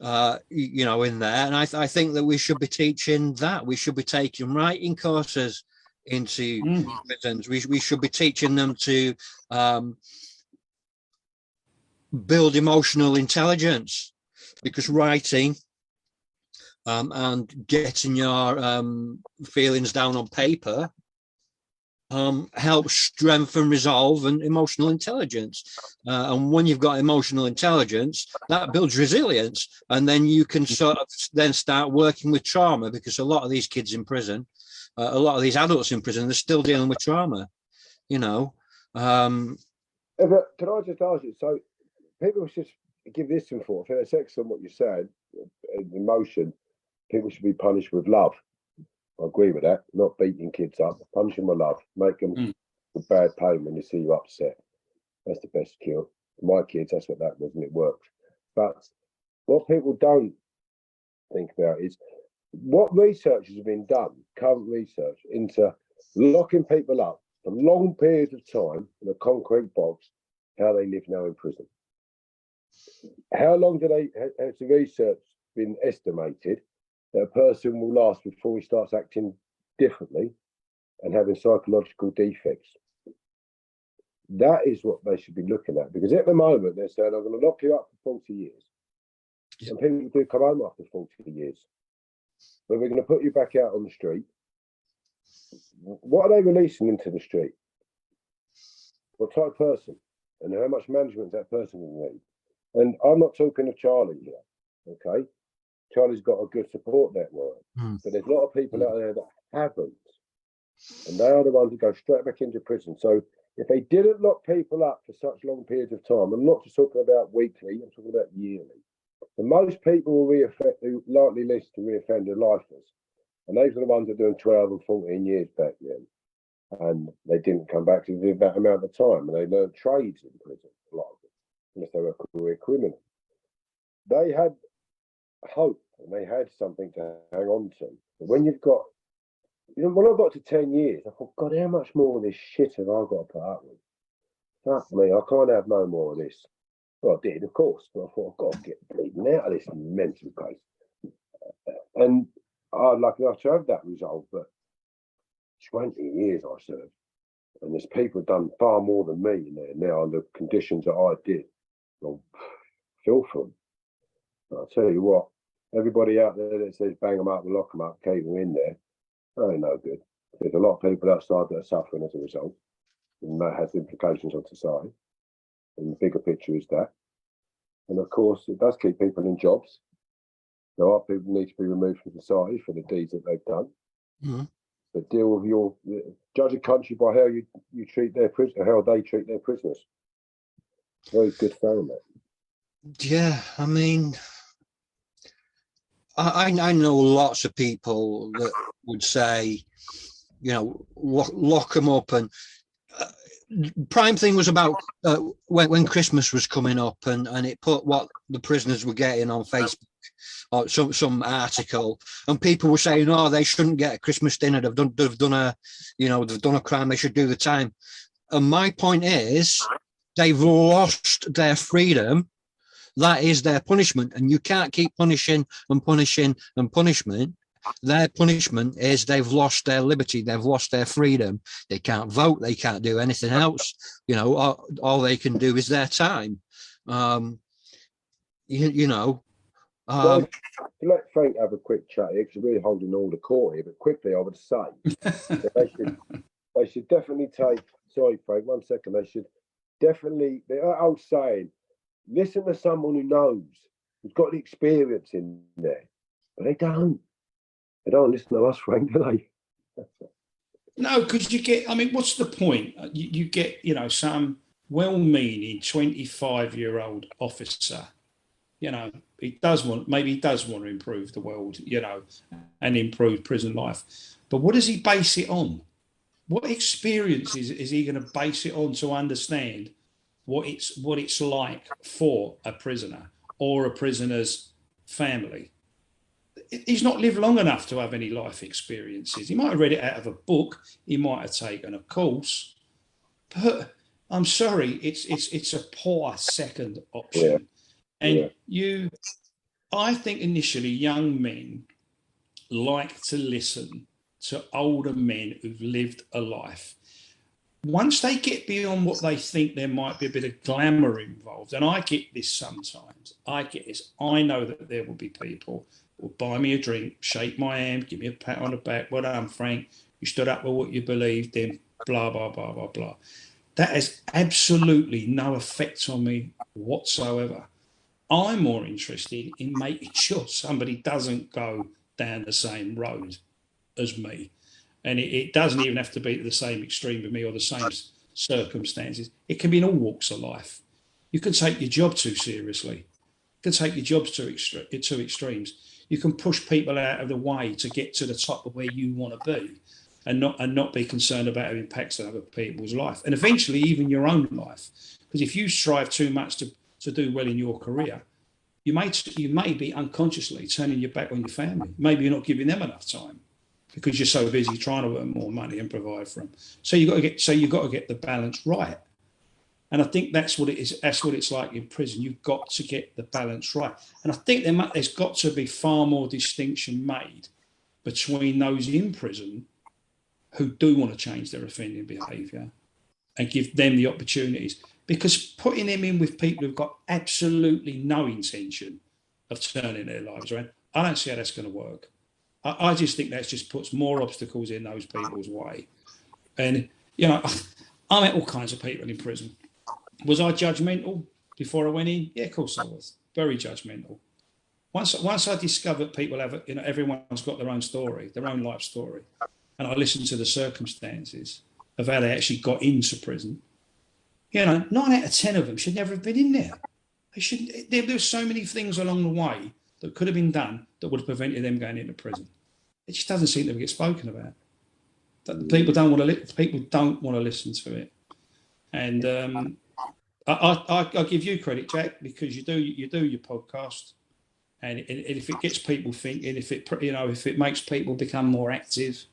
in there. And I think that we should be teaching that. We should be taking writing courses into prisons. We should be teaching them to build emotional intelligence, because writing and getting your feelings down on paper helps strengthen resolve and emotional intelligence. And when you've got emotional intelligence, that builds resilience, and then you can sort of then start working with trauma, because a lot of these kids in prison, a lot of these adults in prison, they're still dealing with trauma. Can I just ask you, so people should give this some thought. I think that's excellent what you said. Emotion, people should be punished with love. I agree with that. Not beating kids up, punish them with love, make them with bad pain when you see you upset. That's the best cure. My kids, that's what that was, and it worked. But what people don't think about is what research has been done, current research, into locking people up for long periods of time in a concrete box, how they live now in prison. How long has the research been estimated that a person will last before he starts acting differently and having psychological defects? That is what they should be looking at, because at the moment they're saying, I'm going to lock you up for 40 years. And people do come home after 40 years. But we're going to put you back out on the street. What are they releasing into the street? What type of person? And how much management that person will need? And I'm not talking of Charlie here, okay? Charlie's got a good support network, but there's a lot of people out there that haven't. And they are the ones who go straight back into prison. So if they didn't lock people up for such long periods of time, I'm not just talking about weekly, I'm talking about yearly. And most people will likely list to reoffend are lifers. And those are the ones that are doing 12 and 14 years back then. And they didn't come back to do that amount of time. And they learned trades in prison, a lot of them, unless they were a career criminal. They had hope and they had something to hang on to. But when you've got, when I got to 10 years, I thought, God, how much more of this shit have I got to put up with? Fuck me, I can't have no more of this. Well, I did, of course, but I thought, I've got to get bleeding out of this mental place. And I'd like enough to have that resolve, but 20 years I served. And there's people done far more than me in there now, and the conditions that I did. I feel for them. I'll tell you what, everybody out there that says bang them up and lock them up, keep them in there, that ain't no good. There's a lot of people outside that are suffering as a result, and that has implications on society. And the bigger picture is that. And of course, it does keep people in jobs. There are people who need to be removed from society for the deeds that they've done. Mm-hmm. But deal with judge a country by how you treat their prisoners, how they treat their prisoners. Very good saying that. Yeah, I mean, I know lots of people that would say, lock them up. And prime thing was about when Christmas was coming up, and it put what the prisoners were getting on Facebook or some article, and people were saying, oh, they shouldn't get a Christmas dinner. They've done a crime. They should do the time. And my point is, they've lost their freedom. That is their punishment, and you can't keep punishing and punishing and punishment. Their punishment is they've lost their liberty, they've lost their freedom. They can't vote, they can't do anything else. All they can do is their time. Um, Well, let Frank have a quick chat here because we're holding all the court here. But quickly, I would say that they should definitely take. Sorry, Frank. 1 second. They should definitely. The old saying: listen to someone who knows, who's got the experience in there. But they don't. They don't listen to us, Frank, do they? No, because I mean, what's the point? You get, some well-meaning 25-year-old officer, he does want to improve the world, and improve prison life. But what does he base it on? What experiences is he going to base it on to understand what it's like for a prisoner or a prisoner's family? He's not lived long enough to have any life experiences. He might have read it out of a book. He might have taken a course, but I'm sorry, it's a poor second option. And I think initially young men like to listen to older men who've lived a life. Once they get beyond what they think, there might be a bit of glamour involved. And I get this sometimes. I know that there will be people who will buy me a drink, shake my hand, give me a pat on the back. Well done, Frank. You stood up for what you believed in, blah, blah, blah, blah, blah. That has absolutely no effect on me whatsoever. I'm more interested in making sure somebody doesn't go down the same road as me. And it doesn't even have to be to the same extreme with me or the same circumstances. It can be in all walks of life. You can take your job too seriously. You can take your jobs to extremes. You can push people out of the way to get to the top of where you want to be, and not be concerned about how it impacts on other people's life, and eventually even your own life. Because if you strive too much to do well in your career, you may be unconsciously turning your back on your family. Maybe you're not giving them enough time because you're so busy trying to earn more money and provide for them. So you've got to get the balance right. And I think that's what it is. That's what it's like in prison. You've got to get the balance right. And I think there's got to be far more distinction made between those in prison who do want to change their offending behaviour and give them the opportunities. Because putting them in with people who've got absolutely no intention of turning their lives around, I don't see how that's going to work. I just think that just puts more obstacles in those people's way. And, I met all kinds of people in prison. Was I judgmental before I went in? Yeah, of course I was. Very judgmental. Once I discovered people have, everyone's got their own story, their own life story, and I listened to the circumstances of how they actually got into prison, 9 out of 10 of them should never have been in there. They shouldn't. There were so many things along the way that could have been done that would have prevented them going into prison. It just doesn't seem to get spoken about. People don't want to listen to it. And I give you credit, Jack, because you do your podcast, and if it gets people thinking, if it makes people become more active,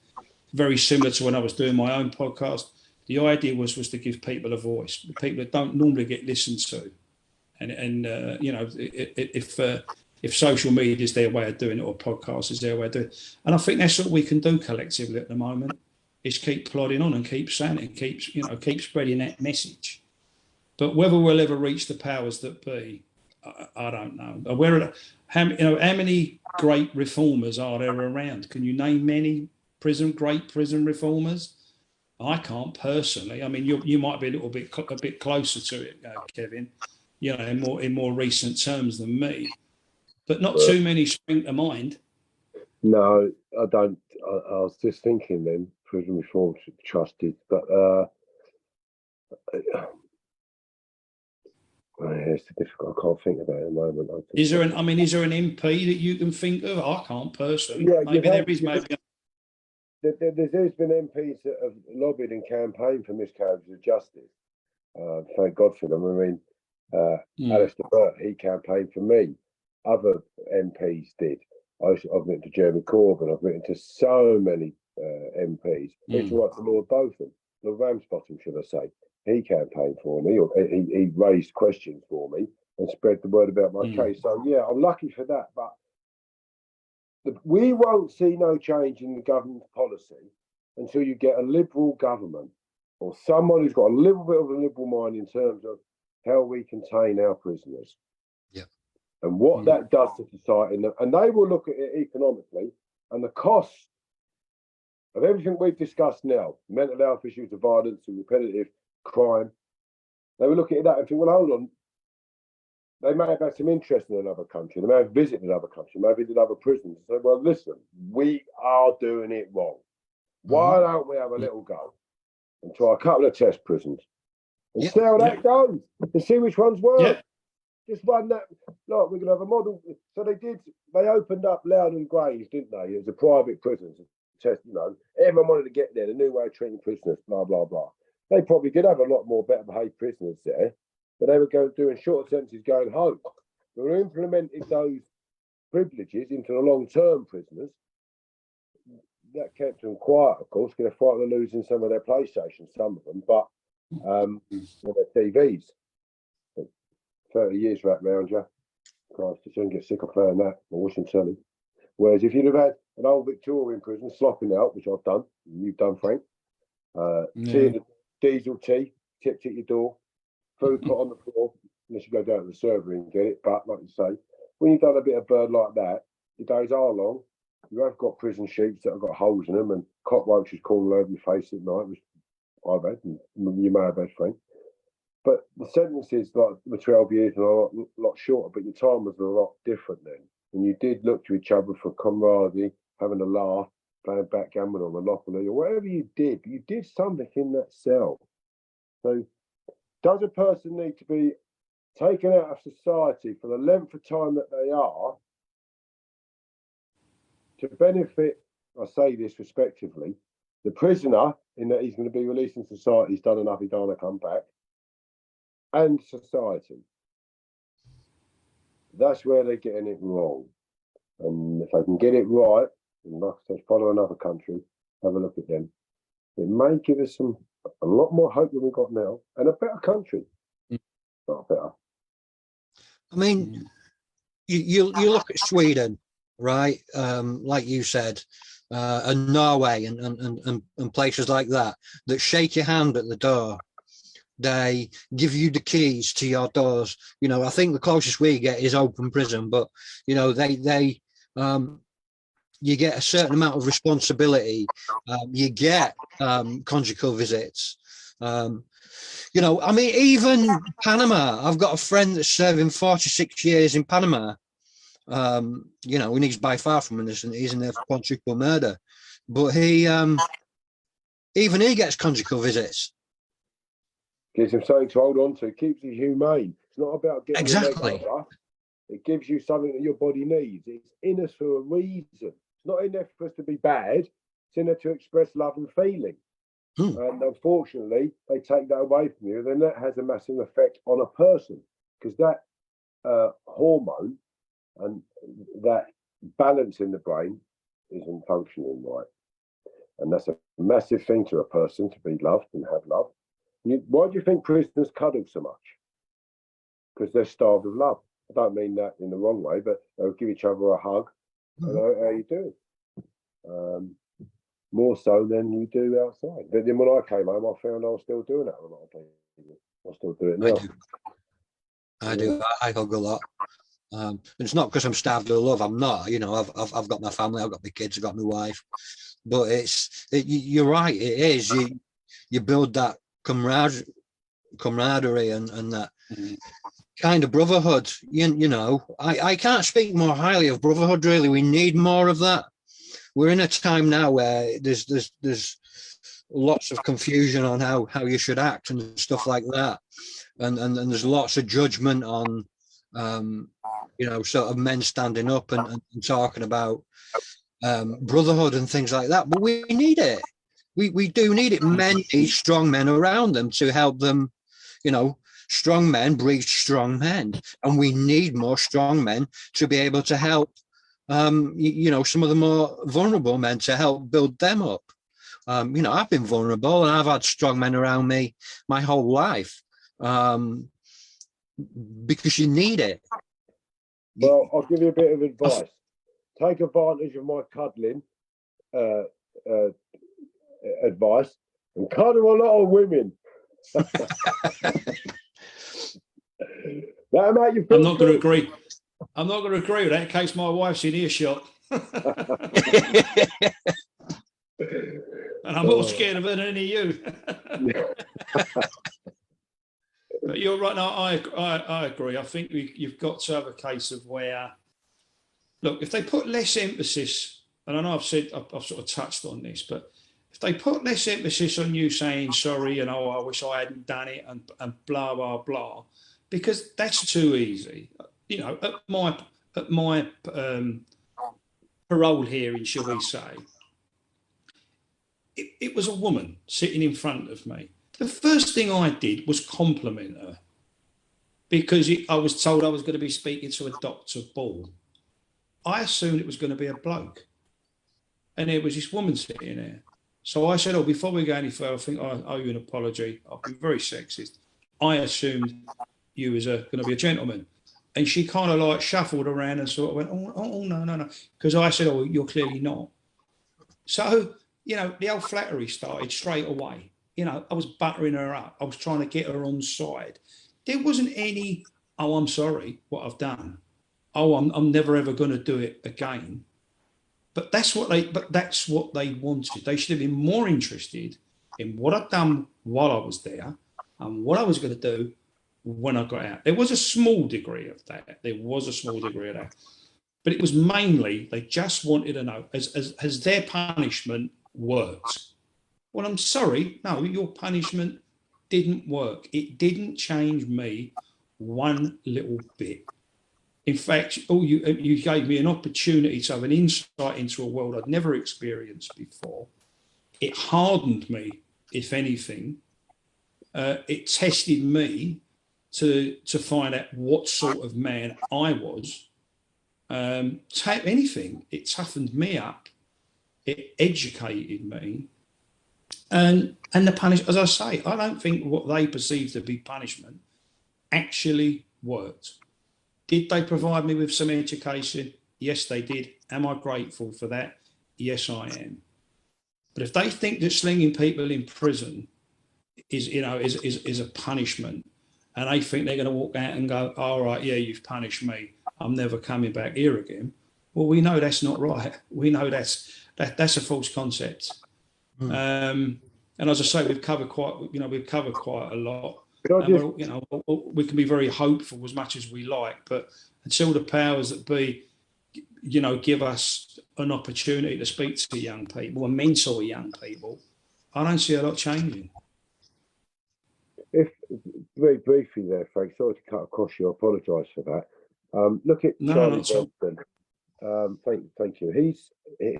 very similar to when I was doing my own podcast. The idea was to give people a voice, people that don't normally get listened to, and if social media is their way of doing it or podcast is their way of doing it, and I think that's what we can do collectively at the moment, is keep plodding on and keep saying it, and keep spreading that message. But whether we'll ever reach the powers that be, I don't know. How many great reformers are there around? Can you name many great prison reformers? I can't personally. I mean, you might be a bit closer to it, Kevin. In more recent terms than me, but not too many spring to mind. No, I don't. I was just thinking then, prison reform should be trusted, but It's difficult. I can't think of that at the moment. Is there an MP that you can think of? I can't personally. Yeah, Maybe there is. Maybe there's been MPs that have lobbied and campaigned for miscarriages of justice. Thank God for them. I mean, Alistair Burt, he campaigned for me. Other MPs did. I've written to Jeremy Corbyn. I've written to so many MPs. I used to write to Lord Botham, Lord Ramsbottom, should I say. He campaigned for me, or he raised questions for me and spread the word about my case. So, yeah, I'm lucky for that. But we won't see no change in the government's policy until you get a liberal government or someone who's got a little bit of a liberal mind in terms of how we contain our prisoners. Yeah. And what that does to society. And they will look at it economically and the cost of everything we've discussed now, mental health issues of violence and repetitive crime. They will look at that and think, well, hold on. They may have had some interest in another country. They may have visited another country, maybe in other prisons. And say, well, listen, we are doing it wrong. Why don't we have a little go and try a couple of test prisons and see how that goes and see which ones work? Yeah. Just run that. Look, we're going to have a model. So they opened up Loudon Grange, didn't they? It was a private prison test, everyone wanted to get there, the new way of treating prisoners, blah, blah, blah. They probably did have a lot more better behaved prisoners there, but they were doing shorter sentences going home. We were implementing those privileges into the long-term prisoners. That kept them quiet, of course, because they're frightened of losing some of their PlayStations, some of them, but their TVs. 30 years wrapped round you. Christ, you shouldn't get sick of playing that or watching telly. Whereas if you'd have had an old Victorian prison slopping out, which I've done, and you've done, Frank, tea in the diesel tea, tipped at your door, food put on the floor, unless you go down to the server and get it. But like you say, when you've done a bit of bird like that, your days are long. You have got prison sheets that have got holes in them and cockroaches crawling over your face at night, which I've had, and you may have had, Frank. But the sentences, like the 12 years, are a lot shorter, but your time was a lot different then. And you did look to each other for camaraderie, having a laugh, playing backgammon or Monopoly, or whatever you did something in that cell. So does a person need to be taken out of society for the length of time that they are to benefit, I say this respectively, the prisoner, in that he's going to be released in society, he's done enough, he don't want to come back, and society? That's where they're getting it wrong. And if they can get it right, and like I said, follow another country, have a look at them, it may give us a lot more hope than we've got now, and a better country. Not better. I mean, you look at Sweden, right? Like you said, and Norway and places like that shake your hand at the door. They give you the keys to your doors. I think the closest we get is open prison, but they you get a certain amount of responsibility. You get conjugal visits. Even Panama. I've got a friend that's serving 46 years in Panama. And he's by far from innocent. He's in there for quadruple murder, but he gets conjugal visits. Gives him something to hold on to. Keeps you humane. It's not about getting exactly. It gives you something that your body needs. It's in us for a reason. It's not in there for us to be bad. It's in there to express love and feeling. And unfortunately, they take that away from you. Then that has a massive effect on a person, because that hormone and that balance in the brain isn't functioning right. And that's a massive thing to a person, to be loved and have love. Why do you think prisoners cuddle so much? Because they're starved of love. I don't mean that in the wrong way, but they'll give each other a hug. And how you doing? More so than you do outside. But then when I came home, I found I was still doing that with a lot of people. I still do it now. I do. I hug a lot. It's not because I'm starved of love. I'm not. I've got my family. I've got my kids. I've got my wife. But you're right. It is. You build that camaraderie and that kind of brotherhood. I can't speak more highly of brotherhood. Really, we need more of that. We're in a time now where there's lots of confusion on how you should act and stuff like that, and there's lots of judgment on sort of men standing up and talking about brotherhood and things like that. But we need it. We do need it. Men need strong men around them to help them. Strong men breed strong men, and we need more strong men to be able to help some of the more vulnerable men, to help build them up. I've been vulnerable and I've had strong men around me my whole life, because you need it. Well, I'll give you a bit of advice. Take advantage of my cuddling advice and cuddle a lot of women. That'll make you feel I'm not going to agree. I'm not going to agree with that in case my wife's in earshot. And I'm more scared of her than any of you. But you're right. No, I agree. I think you've got to have a case of where, look, if they put less emphasis, and I know I've sort of touched on this, but if they put less emphasis on you saying sorry and I wish I hadn't done it and blah blah blah, because that's too easy. At my parole hearing, shall we say, it was a woman sitting in front of me. The first thing I did was compliment her, because I was told I was going to be speaking to a Dr. Ball. I assumed it was going to be a bloke. And there was this woman sitting there. So I said, before we go any further, I think I owe you an apology. I've been very sexist. I assumed you was going to be a gentleman. And she kind of like shuffled around and sort of went, oh no. Because I said, you're clearly not. So, the old flattery started straight away. I was buttering her up. I was trying to get her on side. There wasn't any, I'm sorry, what I've done. I'm never ever going to do it again. But that's what they wanted. They should have been more interested in what I'd done while I was there and what I was going to do when I got out. There was a small degree of that. But it was mainly, they just wanted to know, has their punishment worked? Well, I'm sorry, no, your punishment didn't work. It didn't change me one little bit. In fact, you gave me an opportunity to have an insight into a world I'd never experienced before. It hardened me, if anything. It tested me to find out what sort of man I was. Anything. It toughened me up. It educated me. And the punishment, as I say, I don't think what they perceived to be punishment actually worked. Did they provide me with some education? Yes, they did. Am I grateful for that? Yes, I am. But if they think that slinging people in prison is a punishment, and they think they're going to walk out and go, all right, yeah, you've punished me, I'm never coming back here again. Well, we know that's not right. We know that's a false concept. And as I say, we've covered quite a lot. We can be very hopeful as much as we like, but until the powers that be, give us an opportunity to speak to young people and mentor young people, I don't see a lot changing. If very briefly there, Frank, sorry to cut across you, I apologise for that. Look at Charlie Johnson. Thank you.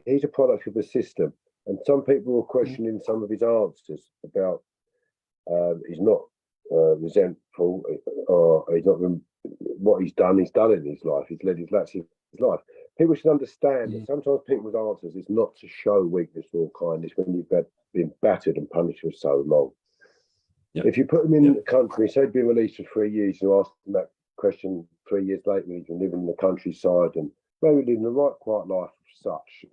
He's a product of the system, and some people were questioning some of his answers about he's not resentful, or he's not what he's done in his life. He's led his life. People should understand that sometimes people's answers is not to show weakness or kindness when you've been battered and punished for so long. Yep. If you put him in the country, say he'd been released for 3 years, and asked him that question 3 years later, he's been living in the countryside and maybe living a right quiet life of such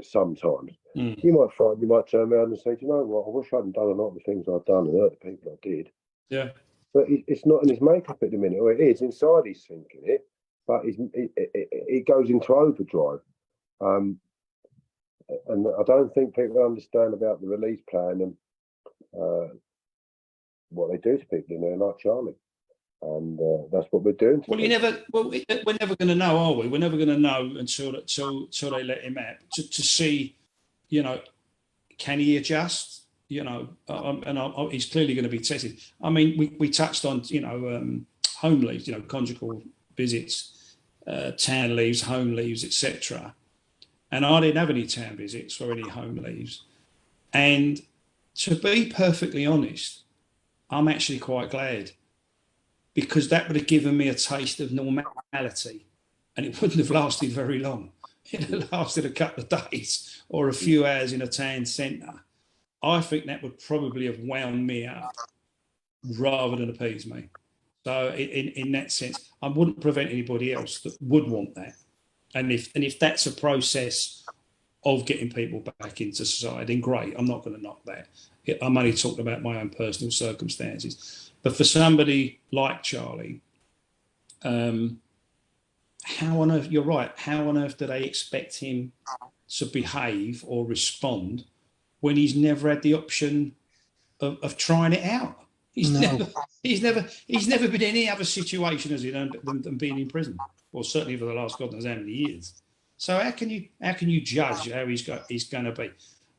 sometimes. You might turn around and say, do you know what, I wish I hadn't done a lot of the things I've done and hurt the people I did. Yeah. But it's not in his makeup at the minute, or it is inside, he's thinking it, but it goes into overdrive. And I don't think people understand about the release plan and what they do to people in there, like Charlie. And that's what we're doing. Well, we're never going to know, are we? We're never going to know until they let him out to see, can he adjust? you know, he's clearly going to be tested. I mean, we touched on, you know, home leaves, you know, conjugal visits, town leaves, home leaves, etc. And I didn't have any town visits or any home leaves. And to be perfectly honest, I'm actually quite glad, because that would have given me a taste of normality, and it wouldn't have lasted very long. It had lasted a couple of days or a few hours in a town centre. I think that would probably have wound me up rather than appease me. So in that sense, I wouldn't prevent anybody else that would want that. And if that's a process of getting people back into society, then great. I'm not going to knock that. I'm only talking about my own personal circumstances. But for somebody like Charlie, how on earth, you're right, how on earth do they expect him to behave or respond when he's never had the option of trying it out? He's never been in any other situation as than being in prison, or certainly for the last God knows how many years. So how can you judge how he's going to be?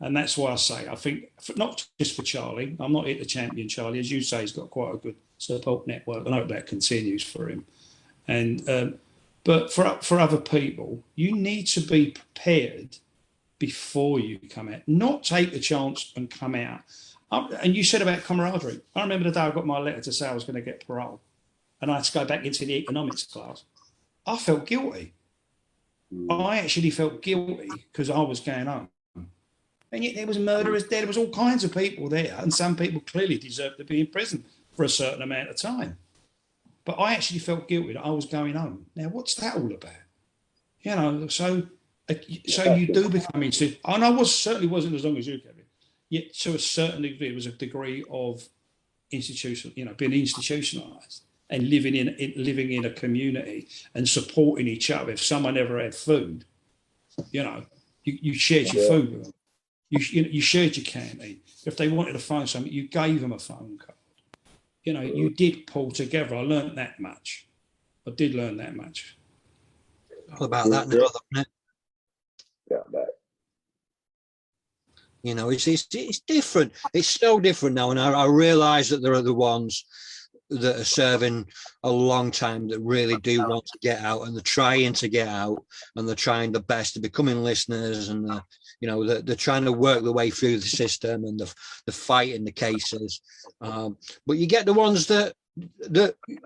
And that's why I say, I think, not just for Charlie, I'm not here to champion Charlie. As you say, he's got quite a good support network, and I hope that continues for him. And but for other people, you need to be prepared before you come out, not take the chance and come out. And you said about camaraderie. I remember the day I got my letter to say I was going to get parole, and I had to go back into the economics class. I felt guilty. I actually felt guilty because I was going home. And yet there was murderers there. There was all kinds of people there. And some people clearly deserved to be in prison for a certain amount of time. But I actually felt guilty that I was going home. Now, what's that all about? You know, so you do become into, and I certainly wasn't as long as you, Kevin. Yet to a certain degree, it was a degree of institutional, you know, being institutionalized and living in a community and supporting each other. If someone ever had food, you know, you shared your food with them. You shared your canteen. If they wanted to phone something, you gave them a phone call. You know, you did pull together. I learned that much. I did learn that much. All about that now, isn't it? Yeah, you know, it's different. It's so different now, and I realise that there are the ones that are serving a long time that really do want to get out, and they're trying to get out, and they're trying the best, they're becoming listeners, and you know, they're trying to work their way through the system, and they're fighting the cases. But you get the ones that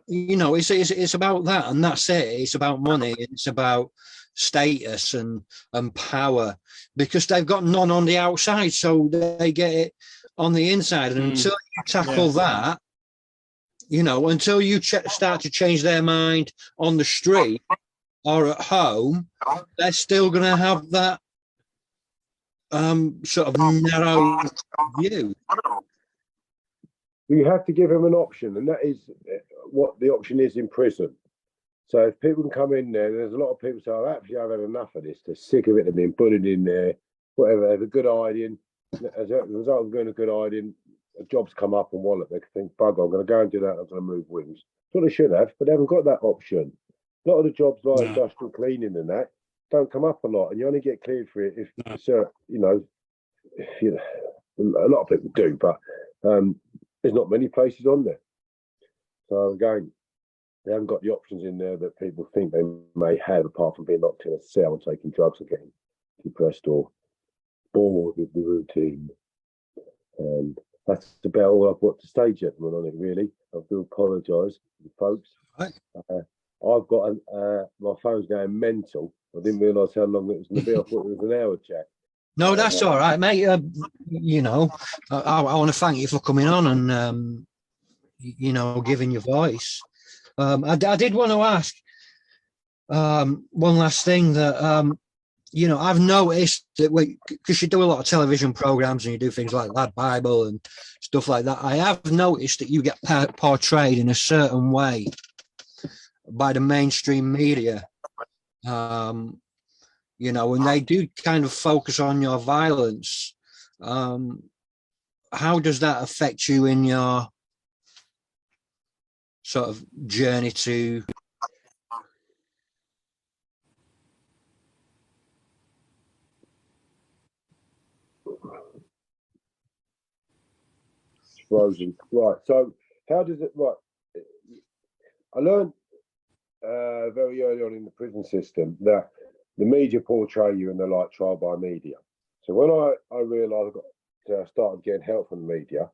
you know, it's about that, and that's it. It's about money. It's about status and power, because they've got none on the outside, so they get it on the inside. And until you tackle that, you know, until you start to change their mind on the street or at home, they're still going to have that sort of narrow view. You have to give them an option, and that is what the option is in prison. So if people can come in there, there's a lot of people say, oh, actually, I've had enough of this. They're sick of it. They've been bullied in there, whatever. They have a good hiding. As a result of doing a good hiding, a job's come up and wallet. They can think, bugger, I'm going to go and do that. I'm going to move wings. That's what they should have, but they haven't got that option. A lot of the jobs like industrial cleaning and that don't come up a lot, and you only get cleared for it if, you know, a lot of people do, but there's not many places on there. So again, they haven't got the options in there that people think they may have, apart from being locked in a cell and taking drugs and getting depressed or bored with the routine. And that's about all I've got to say, gentlemen, on it, really. I do apologise to the folks. Right. I've got my phone's going mental. I didn't realise how long it was going to be. I thought it was an hour chat. No, that's all right, mate. You know, I want to thank you for coming on and, you know, giving your voice. I did want to ask one last thing that, you know, I've noticed that because you do a lot of television programs and you do things like that, Bible and stuff like that, I have noticed that you get portrayed in a certain way by the mainstream media. You know, and they do kind of focus on your violence. How does that affect you in your sort of journey to frozen. Right. So how does it? Right. I learned very early on in the prison system that the media portray you in the light trial by media. So when I realised I started getting help from the media,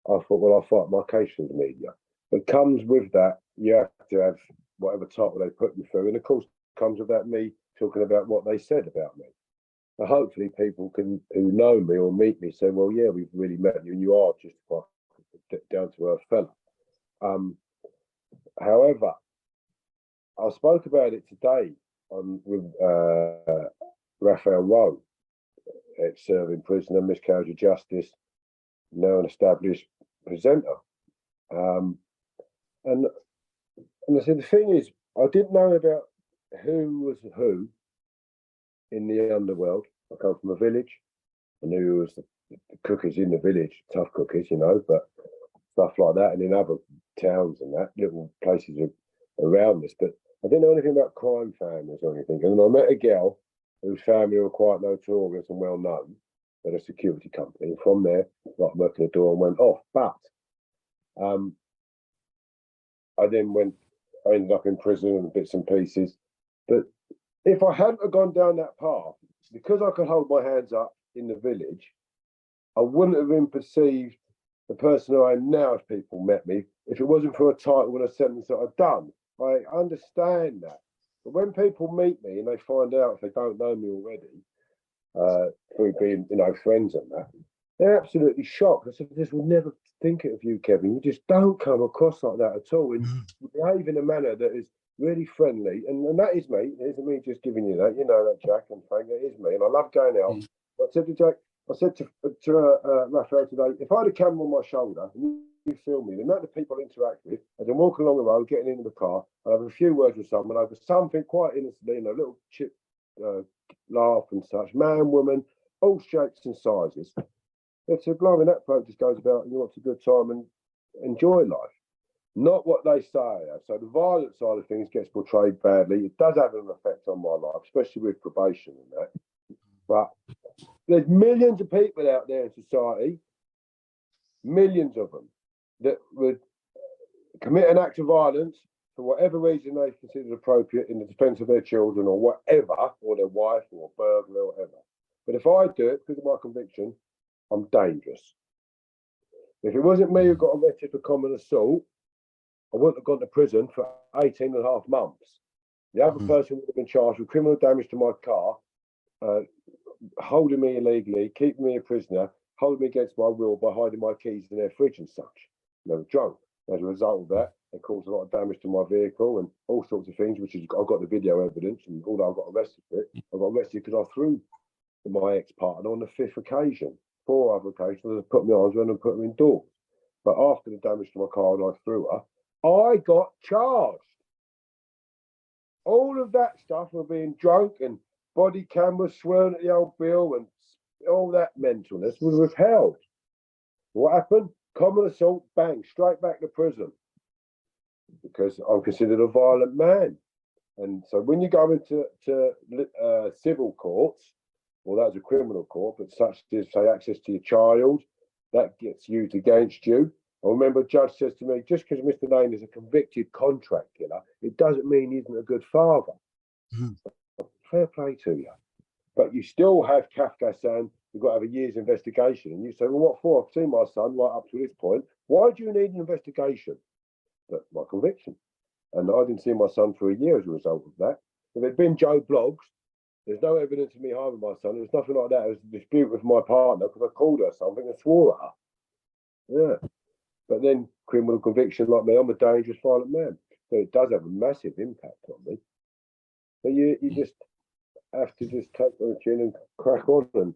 I thought, well, I'll fight my case from the media. But comes with that, you have to have whatever title they put you through. And of course, comes with that me talking about what they said about me. And hopefully people who know me or meet me say, well, yeah, we've really met you and you are just quite down to earth fella. However, I spoke about it today with Raphael Rowe, ex-serving prisoner, miscarriage of justice, now an established presenter. And I said, the thing is, I didn't know about who was who in the underworld. I come from a village. I knew who was the cookies in the village, tough cookies, but stuff like that. And in other towns and that, little places around us. But I didn't know anything about crime families or anything. And I met a girl whose family were quite notorious and well known at a security company. And from there, like working the door and went off. But I ended up in prison and bits and pieces. But if I hadn't have gone down that path, because I could hold my hands up in the village, I wouldn't have been perceived the person I am now if people met me, if it wasn't for a title and a sentence that I've done. I understand that. But when people meet me and they find out if they don't know me already, through being, friends and that, they're absolutely shocked. I said, this would never think it of you, Kevin. You just don't come across like that at all. And you behave in a manner that is really friendly. And that is me. It isn't me just giving you that. You know that, Jack and Frank. It is me. And I love going out. I said to Jack, I said to Raphael today, if I had a camera on my shoulder and you film me, the amount of people I interact with, as I'm walking along the road, getting into the car, I have a few words with someone over something quite innocently, a little chip laugh and such, man, woman, all shapes and sizes. It's a blimey, that bloke just goes about and he wants a good time and enjoy life. Not what they say. So the violent side of things gets portrayed badly. It does have an effect on my life, especially with probation and that. But there's millions of people out there in society, millions of them, that would commit an act of violence for whatever reason they consider appropriate in the defence of their children or whatever, or their wife or burglar or whatever. But if I do it because of my conviction, I'm dangerous. If it wasn't me who got arrested for common assault, I wouldn't have gone to prison for 18 and a half months. The other person would have been charged with criminal damage to my car, holding me illegally, keeping me a prisoner, holding me against my will by hiding my keys in their fridge and such. They were drunk. As a result of that, it caused a lot of damage to my vehicle and all sorts of things, which is, I've got the video evidence, and although I got arrested for it, I got arrested because I threw my ex-partner on the 5th occasion. 4 other occasions, I put my arms around and put her indoors. But after the damage to my car and I threw her, I got charged. All of that stuff of being drunk and body cameras swearing at the old bill and all that mentalness was withheld. What happened? Common assault, bang, straight back to prison. Because I'm considered a violent man. And so when you go into civil courts, well, that's a criminal court, but such as, say, access to your child, that gets used against you. I remember a judge says to me, just because Mr. Lane is a convicted contract killer, it doesn't mean he isn't a good father. Fair play to you. But you still have Kafka saying, you've got to have a year's investigation. And you say, well, what for? I've seen my son right up to this point. Why do you need an investigation? But my conviction. And I didn't see my son for a year as a result of that. If it had been Joe Bloggs, there's no evidence of me harming my son. There was nothing like that. It was a dispute with my partner because I called her something and swore at her. Yeah. But then criminal conviction like me, I'm a dangerous, violent man. So it does have a massive impact on me. But you just have to just take on the chin and crack on and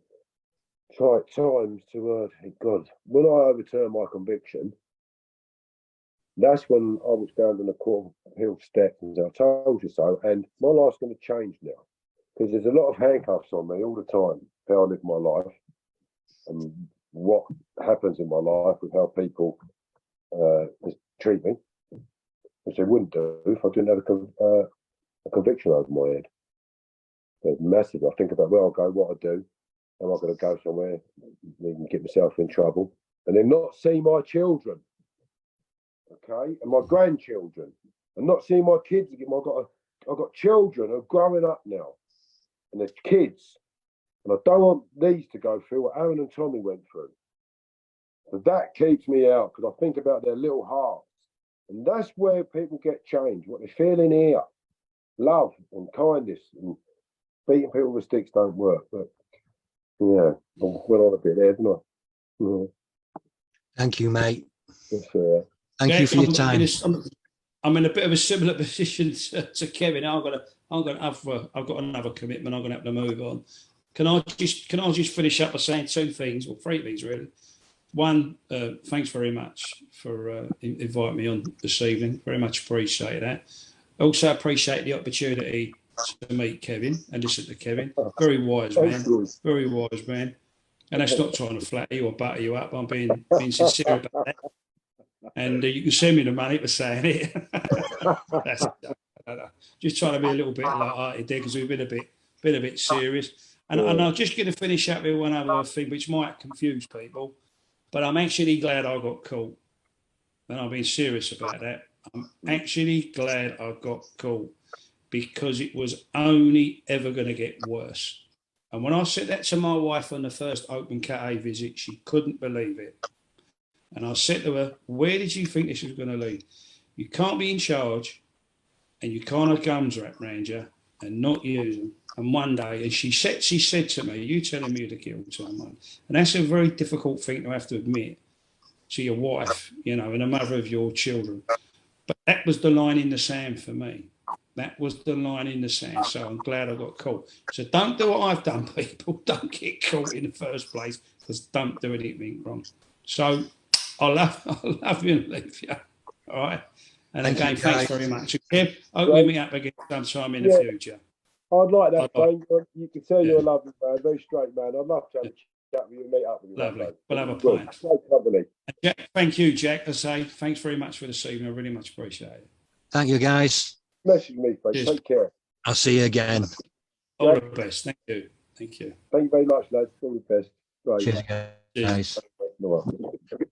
try at times to, thank God. When I overturned my conviction, that's when I was down on the Court of Appeal steps and I told you so. And my life's going to change now because there's a lot of handcuffs on me all the time, how I live my life and what happens in my life with how people treat me, which they wouldn't do if I didn't have a conviction over my head. So it's massive. I think about where I'll go, what I do, am I going to go somewhere, even get myself in trouble. and then not see my children, okay, and my grandchildren, and not see my kids again. I've got children who are growing up now, and they're kids, and I don't want these to go through what Aaron and Tommy went through. So that keeps me out, because I think about their little hearts, and that's where people get changed. What they feel in here, love and kindness, and beating people with sticks don't work. But yeah, I went on a bit there, didn't I? Yeah. Thank you, mate. Thank you for your time. I'm in a bit of a similar position to Kevin. I've got another commitment. I'm going to have to move on. Can I just finish up by saying two things, or three things really? One, thanks very much for inviting me on this evening. Very much appreciate that. Also appreciate the opportunity to meet Kevin and listen to Kevin. Very wise man. Very wise man. And that's not trying to flatter you or butter you up. I'm being sincere about that. And you can send me the money for saying it. Just trying to be a little bit light-hearted there, because we've been a bit serious. And I'm just going to finish up with one other thing, which might confuse people, but I'm actually glad I got caught. And I've been serious about that. I'm actually glad I got caught, because it was only ever going to get worse. And when I said that to my wife on the first Open Cat A visit, she couldn't believe it. And I said to her, where did you think this was going to lead? You can't be in charge, and you can't have guns wrapped around you and not use them. And one day, and she said to me, you telling me to kill someone. And that's a very difficult thing to have to admit to your wife, and the mother of your children. But that was the line in the sand for me. That was the line in the sand. So I'm glad I got caught. So don't do what I've done, people. Don't get caught in the first place, because don't do anything wrong. So I love you and leave you. All right. And again, thanks very much. Kev, hope we meet up again sometime in the future. I'd like that, Frank. You can tell you're a lovely man, very straight man. I'd love to have a chat with you and meet up with you. Lovely. We'll have a plan. Great company. Jack, thank you, Jack. I say thanks very much for this evening. I really much appreciate it. Thank you, guys. Message me, Frank. Cheers. Take care. I'll see you again. All the best. Thank you. Thank you. Thank you very much, lads. All the best. Right. Cheers, guys. Cheers.